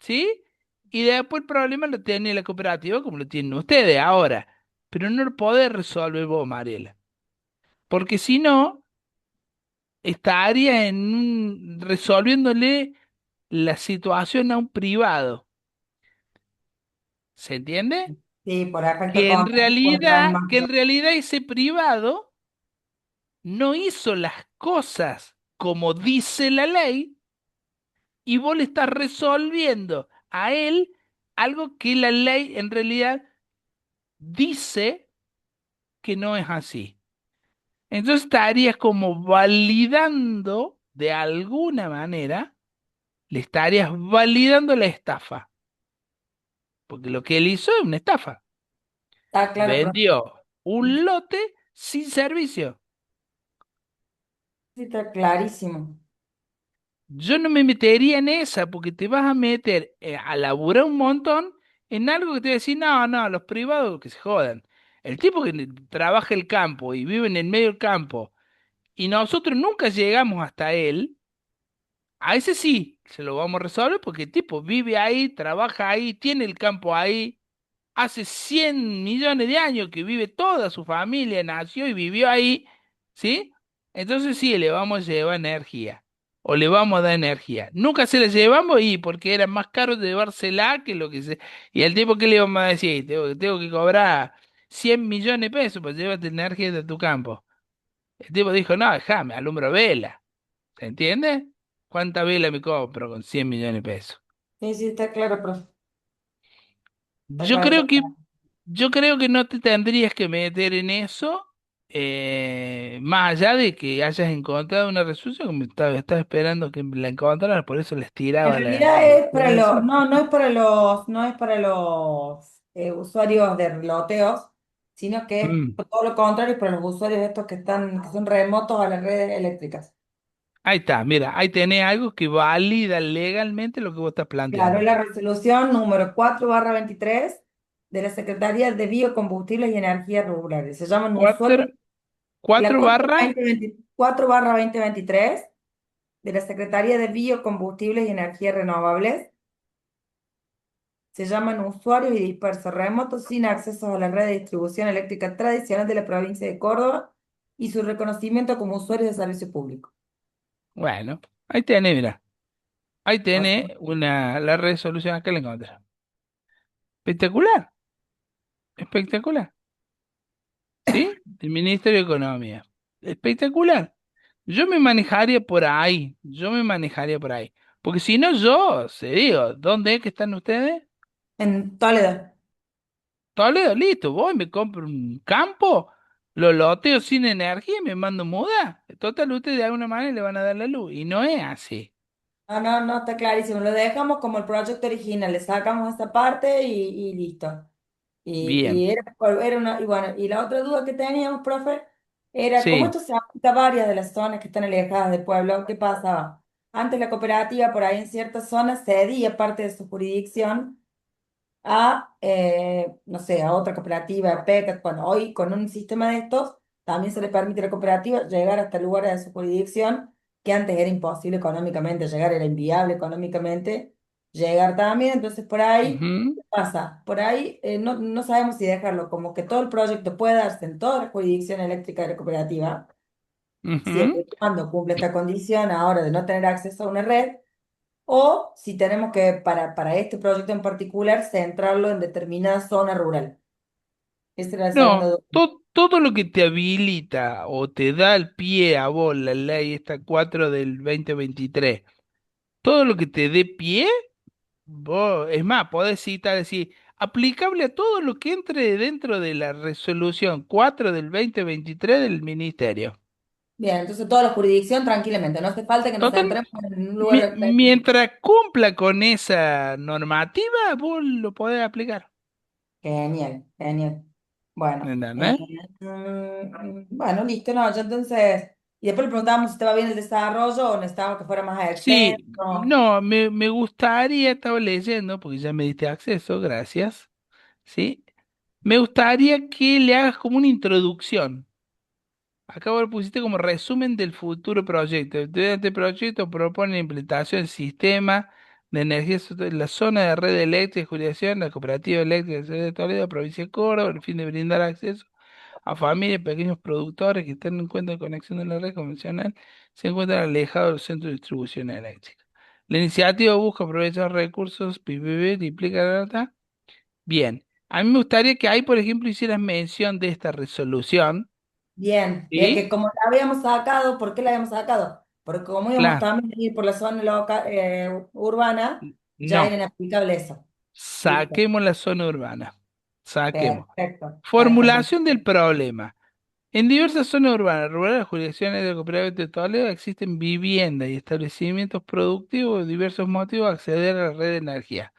¿sí? Y después el problema lo tiene la cooperativa como lo tienen ustedes ahora. Pero no lo podés resolver vos, Mariela. Porque si no, estaría resolviéndole la situación a un privado. ¿Se entiende? Sí, por efecto contrario, más. que en realidad ese privado no hizo las cosas como dice la ley y vos le estás resolviendo a él algo que la ley en realidad dice que no es así. Entonces estarías como validando de alguna manera, le estarías validando la estafa, porque lo que él hizo es una estafa. Está claro, profe. Vendió un lote sin servicio. Sí, está clarísimo. Yo no me metería en esa porque te vas a meter a laburar un montón en algo que te va a decir, no, no, los privados que se jodan. El tipo que trabaja el campo y vive en el medio del campo y nosotros nunca llegamos hasta él, a ese sí se lo vamos a resolver porque el tipo vive ahí, trabaja ahí, tiene el campo ahí, hace 100 millones de años que vive toda su familia, nació y vivió ahí, ¿sí? Entonces sí, le vamos a llevar energía o le vamos a dar energía. Nunca se la llevamos y porque era más caro llevársela que lo que se... Y al tipo, ¿qué le vamos a decir? Tengo que cobrar 100 millones de pesos para llevarte energía de tu campo. El tipo dijo, no, déjame, alumbro vela. ¿Se entiende? ¿Cuánta vela me compro con 100 millones de pesos? Sí, sí, está claro, profe. Está Yo claro, está creo que, claro. yo creo que no te tendrías que meter en eso, más allá de que hayas encontrado una resolución, como estaba esperando que la encontraras, por eso les En tiraba realidad la es para los, información. no, no es para los usuarios de loteos, sino que es Mm, todo lo contrario, es para los usuarios estos que son remotos a las redes eléctricas. ahí está, mira, ahí tenés algo que valida legalmente lo que vos estás Claro, es planteando. la resolución número 4/23 de la Secretaría de Biocombustibles y Energías Rurales. Se llaman Cuatro, usuarios, la cuatro barra, 4/2023 de la Secretaría de Biocombustibles y Energías Renovables. Se llaman usuarios y dispersos remotos sin acceso a la red de distribución eléctrica tradicional de la provincia de Córdoba y su reconocimiento como usuarios de servicio público. bueno, ahí tenés, mira, ahí O sea, tenés la resolución acá la encontré. Espectacular, espectacular. ¿Sí? Del Ministerio de Economía. Espectacular. Yo me manejaría por ahí, yo me manejaría por ahí. Porque si no, yo, se digo, ¿dónde es que están ustedes? en Toledo. Toledo, listo, voy, me compro un campo, lo loteo sin energía y me mando muda. Total, ustedes de alguna manera le van a dar la luz. Y no es así. No, no, no, está clarísimo. Lo dejamos como el proyecto original, le sacamos esta parte y listo. Bien, Y bueno, y la otra duda que teníamos, profe, era cómo sí. esto se aplica a varias de las zonas que están alejadas del pueblo. ¿Qué pasaba? Antes la cooperativa por ahí en ciertas zonas cedía parte de su jurisdicción a, no sé, a otra cooperativa, PECAT. Bueno, hoy con un sistema de estos también se le permite a la cooperativa llegar hasta lugares de su jurisdicción que antes era imposible económicamente llegar, era inviable económicamente llegar también. Entonces, por ahí, Ujú, ¿qué pasa? Por ahí no sabemos si dejarlo como que todo el proyecto puede darse en toda la jurisdicción eléctrica de la cooperativa, siempre ujú. y cuando cumple esta condición ahora de no tener acceso a una red. O si tenemos que, para este proyecto en particular, centrarlo en determinada zona rural. Esa era la segunda No, duda. todo lo que te habilita o te da el pie a vos, la ley esta 4 del 2023, todo lo que te dé pie. Vos, es más, podés citar decir, aplicable a todo lo que entre dentro de la resolución 4 del 2023 del Ministerio. Bien, entonces toda la jurisdicción tranquilamente. No hace falta que nos Total, centremos en un lugar específico. mientras cumpla con esa normativa, vos lo podés aplicar. Genial, genial. Bueno, ¿Entendés? bueno, listo, no, ya entonces. Y después le preguntábamos si estaba bien el desarrollo o necesitábamos que fuera más Sí, extenso. no, me gustaría, estaba leyendo, porque ya me diste acceso, gracias. ¿Sí? Me gustaría que le hagas como una introducción. Acá vos lo pusiste como resumen del futuro proyecto. Este proyecto propone la implementación del sistema de energía en la zona de red eléctrica de jurisdicción, la cooperativa eléctrica de la ciudad de Toledo, provincia de Córdoba, con el fin de brindar acceso a familias y pequeños productores que estén en cuenta de conexión de la red convencional, se encuentran alejados del centro de distribución eléctrica. La iniciativa busca aprovechar recursos PPP, implica la data. Bien, A mí me gustaría que ahí, por ejemplo, hicieras mención de esta resolución, Bien, bien, que ¿sí? como la habíamos sacado, ¿por qué la habíamos sacado? Porque como íbamos Claro, también a ir por la zona urbana, ya era no, inaplicable eso. Listo, saquemos la zona urbana, saquemos. perfecto, perfecto. Formulación del problema. En diversas zonas urbanas, rurales, jurisdicciones de cooperativas de Toledo existen viviendas y establecimientos productivos de diversos motivos de acceder a la red de energía.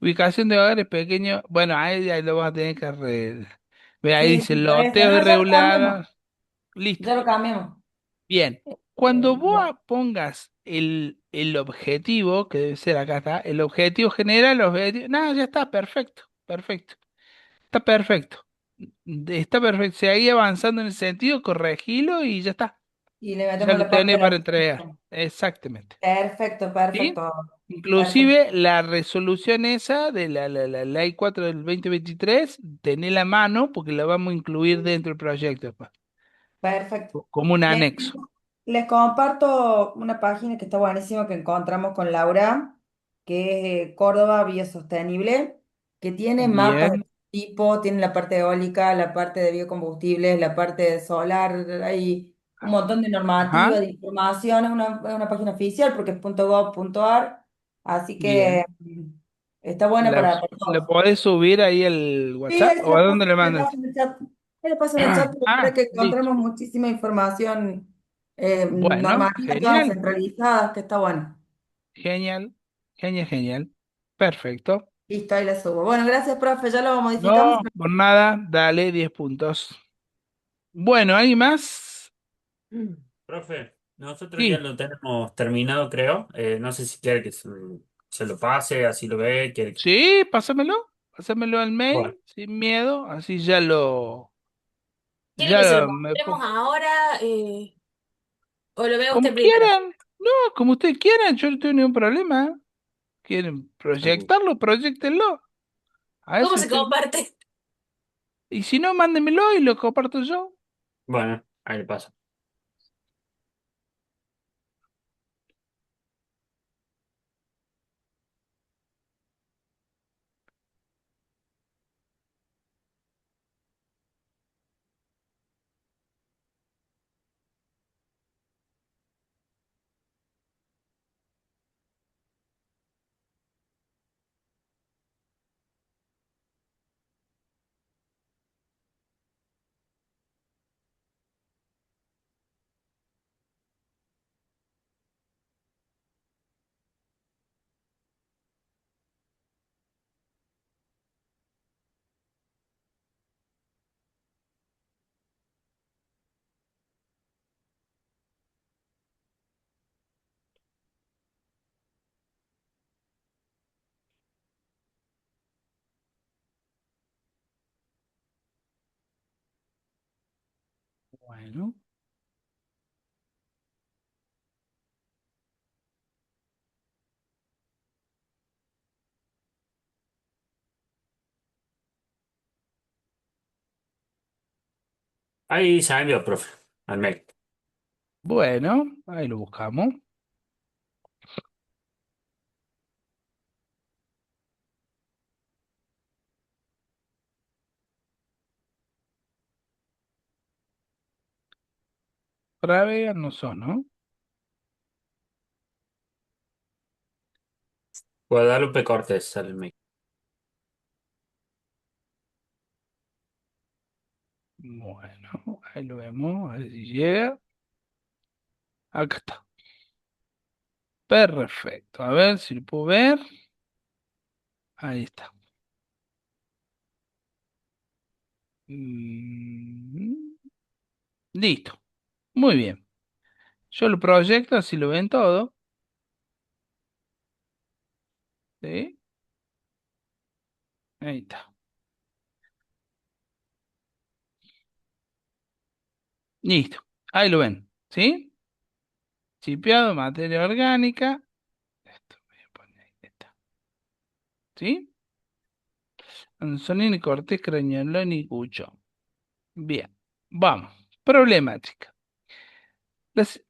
Ubicación de hogares pequeños, bueno, ahí lo vas a tener que ve, ahí Sí, dice sí, por eso. loteos No, ya lo cambiamos, irregulares, listo. ya lo cambiamos. Bien, cuando vos Bueno, pongas el objetivo, que debe ser acá está, el objetivo general, el objetivo, nada, ya está, perfecto, perfecto, está perfecto, está perfecto, seguí avanzando en el sentido, corregilo y ya está, y le ya metemos lo la parte tenés de la para entregar, resolución. exactamente, Perfecto, ¿sí? perfecto, perfecto, Inclusive la resolución esa de la ley 4 del 2023, tené la mano porque la vamos a incluir dentro del proyecto después, perfecto. como un Les, anexo. les comparto una página que está buenísima que encontramos con Laura, que es Córdoba Biosostenible, que tiene mapas de Bien, todo tipo, tiene la parte eólica, la parte de biocombustibles, la parte de solar, hay un montón de normativas, ajá, de información, es una página oficial porque es .gov.ar, así que bien. está buena ¿La, para la todos. podés subir ahí al Sí, WhatsApp o a dónde le le mandas? paso en el chat. Le paso en el chat, porque creo Ah, que listo. encontramos muchísima información Bueno, normativa, todas genial, centralizadas, que está bueno. genial, genial, genial. Perfecto. Listo, ahí la subo. Bueno, gracias, profe, ya lo modificamos. No, por nada, dale 10 puntos. Bueno, ¿hay más? Profe, nosotros ya Sí, lo tenemos terminado, creo. No sé si quiere que se lo pase, así lo ve. sí, pásamelo. Pásamelo al Bueno, mail, sin miedo, así ¿Quiere que se lo ya me mostremos pongo. ahora o lo vea Como usted primero? quieran, no, como ustedes quieran, yo no tengo ningún problema. ¿Quieren salud. proyectarlo? Proyectenlo. A ¿Cómo eso se ustedes. comparte? Y si no, mándenmelo y lo comparto yo. Bueno, ahí le paso. Bueno, Ahí se envió, profe, al mail. bueno, ahí lo buscamos. Pravega no son, ¿no? Guadalupe Cortés, sale el mail. Bueno, ahí lo vemos, a ver si llega. Acá está. Perfecto. A ver si lo puedo ver. Ahí está. Mm, listo. Muy bien. Yo lo proyecto, así lo ven todo. ¿Sí? Ahí está. Listo. Ahí lo ven. ¿Sí? Chipeado, materia orgánica. Esto voy a poner ahí está. ¿Sí? Anzolini, Cortés, Crañoloni y Cucho. Bien. Vamos. Problemática. La, ci-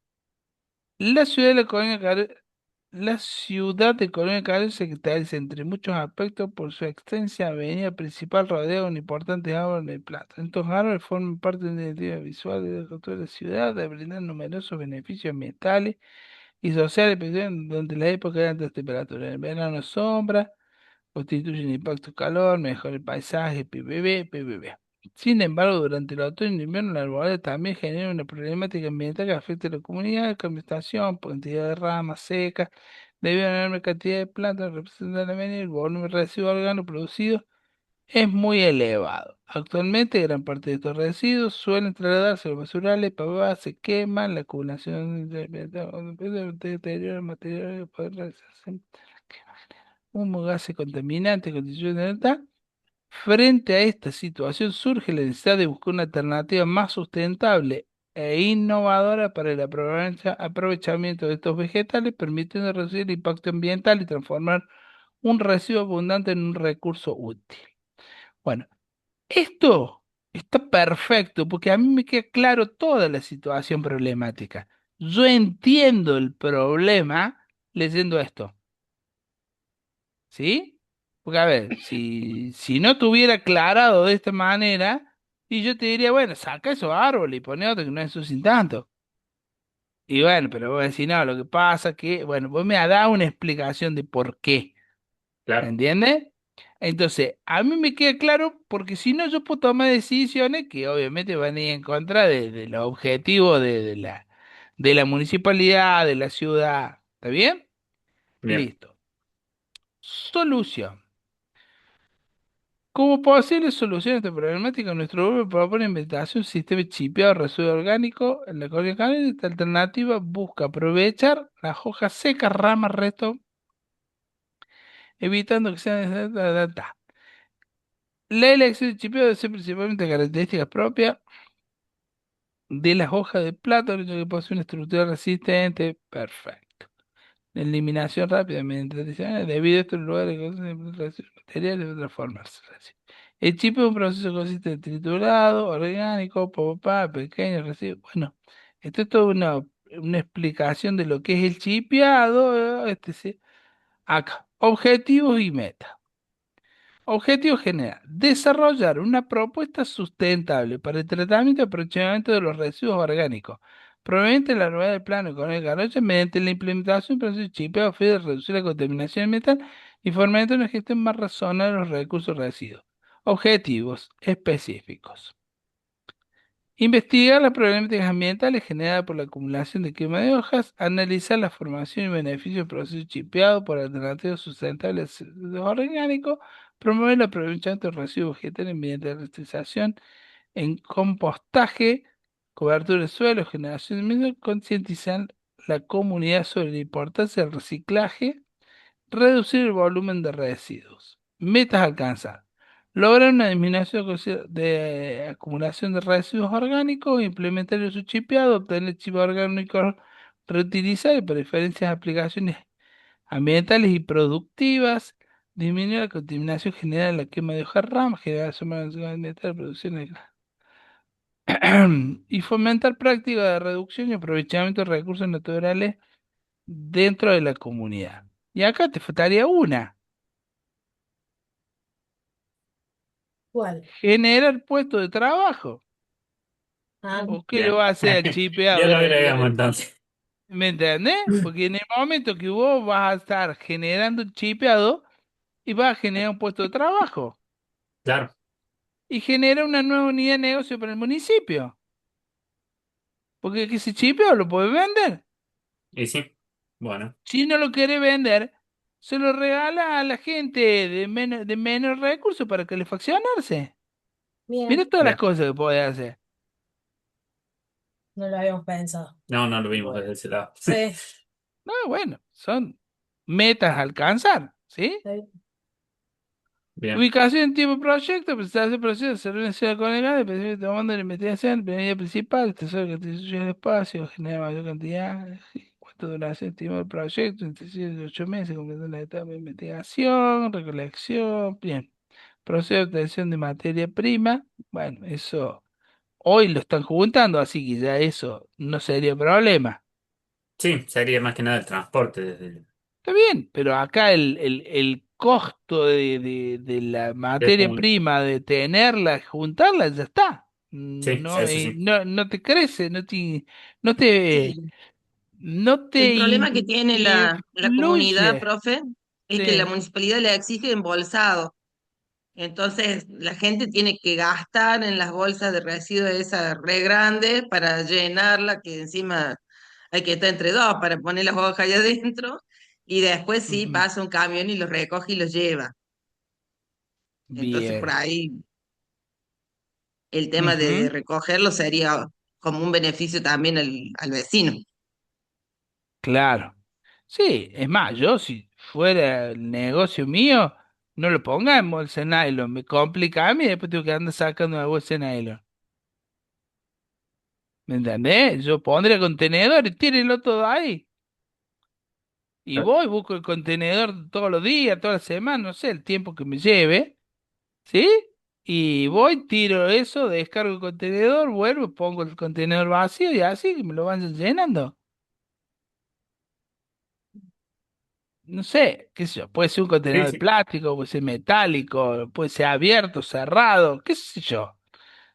la ciudad de La Coruña La ciudad de Colonia Calle se caracteriza entre muchos aspectos por su extensa avenida principal rodeada de un importante árbol de plata. Estos árboles forman parte de una identidad visual de la cultura de la ciudad, de brindar numerosos beneficios ambientales y sociales, especialmente durante la época de altas temperaturas. En verano sombra, constituyen impacto calor, mejor el paisaje, PPP. Sin embargo, durante el otoño y el invierno, la arboleda también genera una problemática ambiental que afecta a la comunidad, el cambio de estación, por cantidad de ramas secas, debido a la enorme cantidad de plantas representadas en la avenida, el volumen de residuos orgánicos producido es muy elevado. Actualmente, gran parte de estos residuos suelen trasladarse a los basurales, para se queman, la acumulación de deterioro material puede realizarse humo, gases contaminantes, condiciones de alta. Frente a esta situación surge la necesidad de buscar una alternativa más sustentable e innovadora para el aprovechamiento de estos vegetales, permitiendo reducir el impacto ambiental y transformar un residuo abundante en un recurso útil. Bueno, esto está perfecto porque a mí me queda claro toda la situación problemática. Yo entiendo el problema leyendo esto. ¿Sí? Porque a ver, si no tuviera aclarado de esta manera, y yo te diría, bueno, saca esos árboles y pone otro que no ensucien tanto. Y bueno, pero vos decís, no, lo que pasa es que, bueno, vos me has dado una explicación de por qué, ¿me Claro. entiendes? Entonces, a mí me queda claro, porque si no, yo puedo tomar decisiones que obviamente van a ir en contra de los objetivos de la municipalidad, de la ciudad. ¿Está bien? Bien. Listo. Solución. Como posible solución a esta problemática, nuestro grupo propone implementarse un sistema chipeado de residuo orgánico en la colonia Canal. Esta alternativa busca aprovechar las hojas secas, ramas, restos, evitando que sean... La elección de chipeo debe ser principalmente características propias de las hojas de plátano, ya que posee una estructura resistente. Perfecto. La eliminación rápida mediante tradicionales, debido a estos lugares que usan materiales de otra forma. El chip es un proceso que consiste en triturado, orgánico, pequeño, residuos. Bueno, esto es toda una explicación de lo que es el chipeado. Sí. Acá, objetivos y metas. Objetivo general, desarrollar una propuesta sustentable para el tratamiento y aprovechamiento de los residuos orgánicos, provenientes de la rueda del plano económico de Garocha, mediante la implementación de un proceso de chipeo a fin de reducir la contaminación ambiental y fomentar una gestión más razonable de los recursos residuos. Objetivos específicos. Investigar las problemáticas ambientales generadas por la acumulación de quema de hojas, analizar la formación y beneficios del proceso chipeado por alternativas sustentables orgánicos, promover el aprovechamiento de residuos vegetales mediante la reutilización en compostaje, cobertura de suelo, generación de mineral, concientizar la comunidad sobre la importancia del reciclaje, reducir el volumen de residuos. Metas a alcanzar. Lograr una disminución de acumulación de residuos orgánicos, implementar el uso chipeado, obtener chip orgánico reutilizable para diferentes aplicaciones ambientales y productivas, disminuir la contaminación generada en la quema de hojas ramas, generación ambiental, producción de... y fomentar prácticas de reducción y aprovechamiento de recursos naturales dentro de la comunidad. Y acá te faltaría una. ¿Cuál? Generar puestos de trabajo. Ah, ¿O qué le Bien. va a hacer al chipeado? Ya lo agregamos entonces. ¿Me entendés? Porque en el momento que vos vas a estar generando un chipeado y vas a generar un puesto de trabajo Claro. y genera una nueva unidad de negocio para el municipio. Porque que ese chipeado lo puede vender. Y sí. Bueno. Si no lo quiere vender, se lo regala a la gente de menos recursos para calefaccionarse. Mira bien, todas las Bien. cosas que puede hacer. no lo habíamos pensado. No, no lo vimos Bueno, desde ese lado. Sí, no, bueno, son metas a alcanzar, ¿sí? sí. Bien. Ubicación, tipo proyecto, presentación proceso, servicio con legal, específico tomando la investigación, medida principal, tesoro que distribuye el espacio, genera mayor cantidad, cuánto duración estima el proyecto, intensidad de 8 meses, completando la etapa de investigación, recolección, bien. Proceso de obtención de materia prima, bueno, eso hoy lo están juntando, así que ya eso no sería problema. Sí, sería más que nada el transporte desde Está bien, pero acá el costo de la Es materia un- prima, de tenerla, juntarla, ya está. Sí, No, eso sí. no te crece, no te, Sí. no El te problema que tiene la comunidad, influye. profe, es que la Sí. municipalidad le exige embolsado. Entonces, la gente tiene que gastar en las bolsas de residuos esas re grandes para llenarla, que encima hay que estar entre dos para poner las hojas allá adentro, y después sí Ujú. pasa un camión y los recoge y los lleva. Entonces, por Bien. ahí el tema de Ujú. recogerlo sería como un beneficio también al vecino. Claro. Sí, es más, yo si fuera el negocio mío, no lo ponga en bolsa de nylon, me complica a mí, después tengo que andar sacando la bolsa de nylon. ¿Me entendés? Yo pondré contenedor y tírenlo todo ahí. Y voy, busco el contenedor todos los días, todas las semanas, no sé, el tiempo que me lleve, ¿sí? Y voy, tiro eso, descargo el contenedor, vuelvo, pongo el contenedor vacío y así me lo van llenando. No sé, qué sé yo, puede ser un Sí, contenedor de sí. plástico, puede ser metálico, puede ser abierto, cerrado, qué sé yo.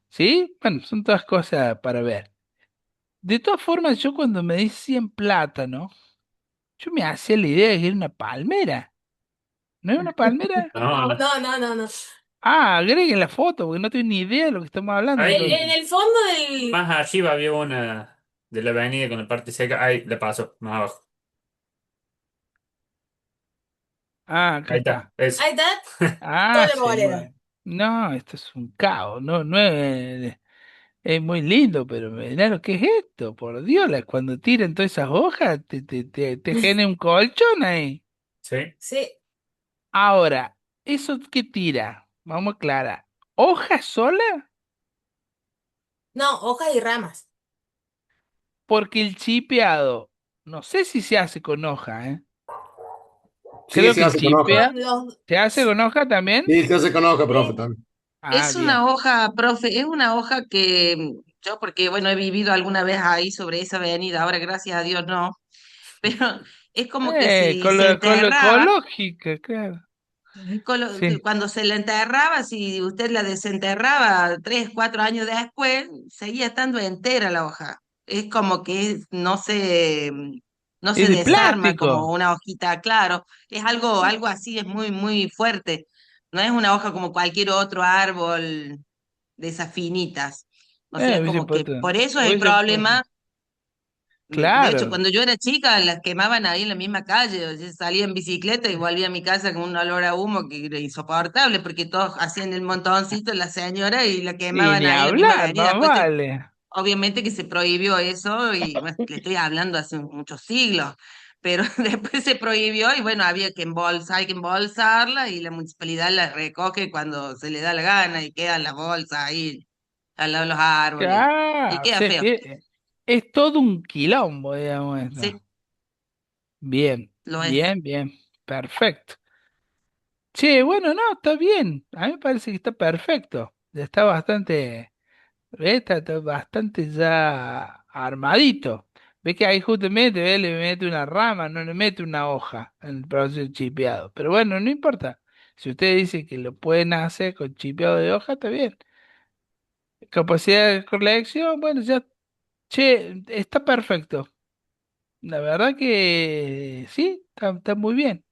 ¿Sí? Bueno, son todas cosas para ver. De todas formas, yo cuando me decían plátano, yo me hacía la idea de que era una palmera. ¿No es una palmera? No, No, no. no, no, no, no. Ah, agreguen la foto, porque no tengo ni idea de lo que estamos hablando En entonces. Ahí, el fondo del... más arriba había una de la avenida con la parte seca. Ahí, le paso, más abajo. Ah, acá Ahí está, está. eso. Ahí está, toda Ah, la sí, arboleda. bueno. No, esto es un caos, no es muy lindo, pero mirá lo que es esto, por Dios, cuando tiran todas esas hojas, te genera un colchón ahí. Sí. Sí. Ahora, ¿eso qué tira? Vamos a aclarar. ¿Hojas sola? No, hojas y ramas. Porque el chipeado, no sé si se hace con hoja, ¿eh? Sí, Creo se que el hace con hoja. chipea, Con los... ¿se hace con hoja también? Sí, se hace con hoja, profe, Sí. también. Ah, Es una bien. hoja, profe, es una hoja que yo, porque bueno, he vivido alguna vez ahí sobre esa avenida, ahora gracias a Dios no, pero es como que si se Con lo enterraba, ecológica, claro. Sí. cuando se la enterraba, si usted la desenterraba 3, 4 años después, seguía estando entera la hoja. Es como que no Es se de desarma como plástico. una hojita, claro, es algo así, es muy, muy fuerte. No es una hoja como cualquier otro árbol de esas finitas. O sea, es Hubiese como que puesto, por eso es el hubiese puesto. problema. De hecho, Claro. cuando yo era chica, las quemaban ahí en la misma calle. Yo salía en bicicleta y volvía a mi casa con un olor a humo que era insoportable, porque todos hacían el montoncito, la señora, y la Y quemaban ni ahí en la misma hablar, avenida. más Después, vale. obviamente que se prohibió eso, y bueno, le estoy hablando hace muchos siglos, pero después se prohibió y bueno, había que hay que embolsarla y la municipalidad la recoge cuando se le da la gana y quedan las bolsas ahí al lado de los árboles y Ah, o queda sea feo. que es todo un quilombo, digamos esto. Sí, Bien, lo es. bien, bien. Perfecto. Che, bueno, no, está bien. A mí me parece que está perfecto. Ya está bastante, está bastante ya armadito. Ves que ahí justamente le mete una rama, no le mete una hoja en el proceso de chipeado. Pero bueno, no importa. Si usted dice que lo pueden hacer con chipeado de hoja, está bien. Capacidad de colección, bueno, ya, che, está perfecto. La verdad que sí, está muy bien.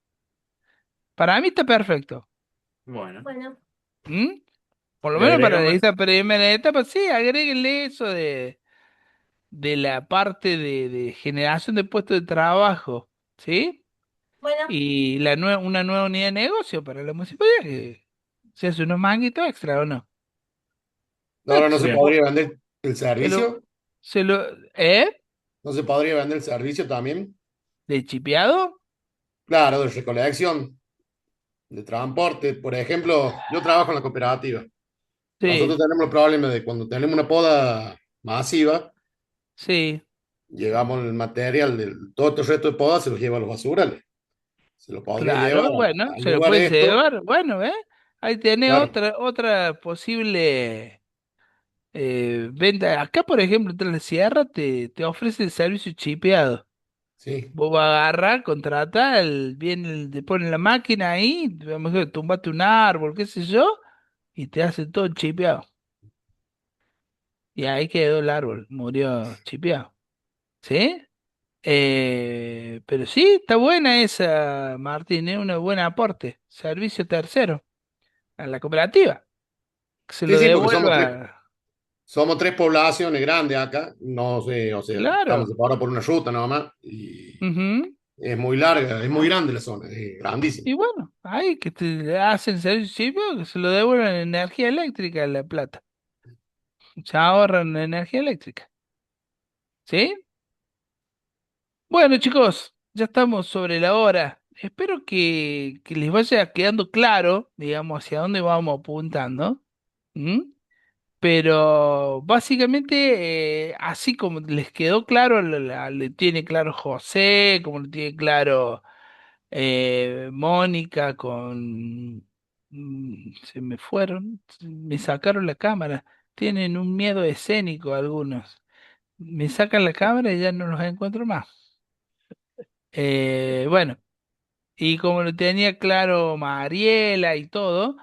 Para mí está perfecto. Bueno, Bueno, ¿Mm? Por lo le menos para agregamos. esta primera etapa, sí, agréguenle eso de la parte de generación de puestos de trabajo, ¿sí? bueno, Y una nueva unidad de negocio para la municipalidad, que se hace unos manguitos extra, ¿o no? No, ahora no se Bien. podría vender el Se lo, servicio. se lo, ¿eh? No se podría vender el servicio también. ¿De chipeado? Claro, de recolección, de transporte. Por ejemplo, yo trabajo en la cooperativa. Nosotros Sí, tenemos el problema de cuando tenemos una poda masiva, sí, llevamos el material del todo el resto de poda, se los lleva a los basurales. Se lo podría llevar claro, bueno, al se lo lugar puede esto. llevar, bueno, ¿eh? Ahí tiene Claro, otra posible venta. Acá, por ejemplo, en la sierra te ofrece el servicio chipeado. Sí. Vos vas a agarrar, contratar, te ponen la máquina ahí, a lo mejor tumbate un árbol, qué sé yo, y te hace todo chipeado. Y ahí quedó el árbol, murió chipeado. ¿Sí? Pero sí, está buena esa, Martín, es un buen aporte. Servicio tercero a la cooperativa. Que se Sí, lo sí, porque devuelva. somos tres poblaciones grandes acá, no sé, o sea, estamos Claro. separados por una ruta nada más, y Ujú. es muy larga, es muy grande la zona, es grandísima. Y bueno, ahí que te hacen servicio, que se lo devuelvan en energía eléctrica la plata. Se ahorran energía eléctrica. ¿Sí? Bueno, chicos, ya estamos sobre la hora. Espero que les vaya quedando claro, digamos, hacia dónde vamos apuntando. ¿Mm? Pero básicamente, así como les quedó claro, le tiene claro José, como le tiene claro Mónica se me fueron, me sacaron la cámara. Tienen un miedo escénico algunos. Me sacan la cámara y ya no los encuentro más. Bueno, y como lo tenía claro Mariela y todo,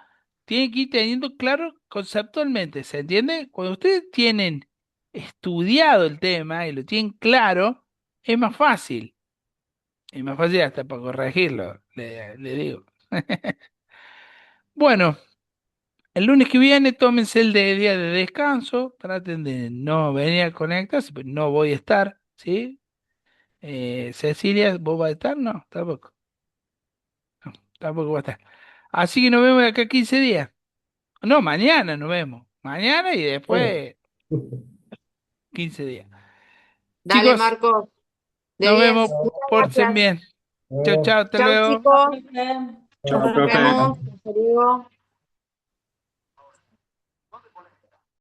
tiene que ir teniendo claro conceptualmente, ¿se entiende? Cuando ustedes tienen estudiado el tema y lo tienen claro, es más fácil. Es más fácil hasta para corregirlo, le digo. Bueno, el lunes que viene tómense el de día de descanso, traten de no venir a conectarse, pues no voy a estar, ¿sí? Cecilia, ¿vos vas a estar? No, tampoco. Tampoco va a estar. Así que nos vemos de acá a 15 días. No, mañana nos vemos. Mañana y Bueno. después 15 días. Dale, Chicos, Marcos. De nos 10. vemos. Muchas Porten gracias. bien. Chao, chao, hasta Chau, luego. chicos. Profe. Chao, Nos profe. vemos. Hasta luego.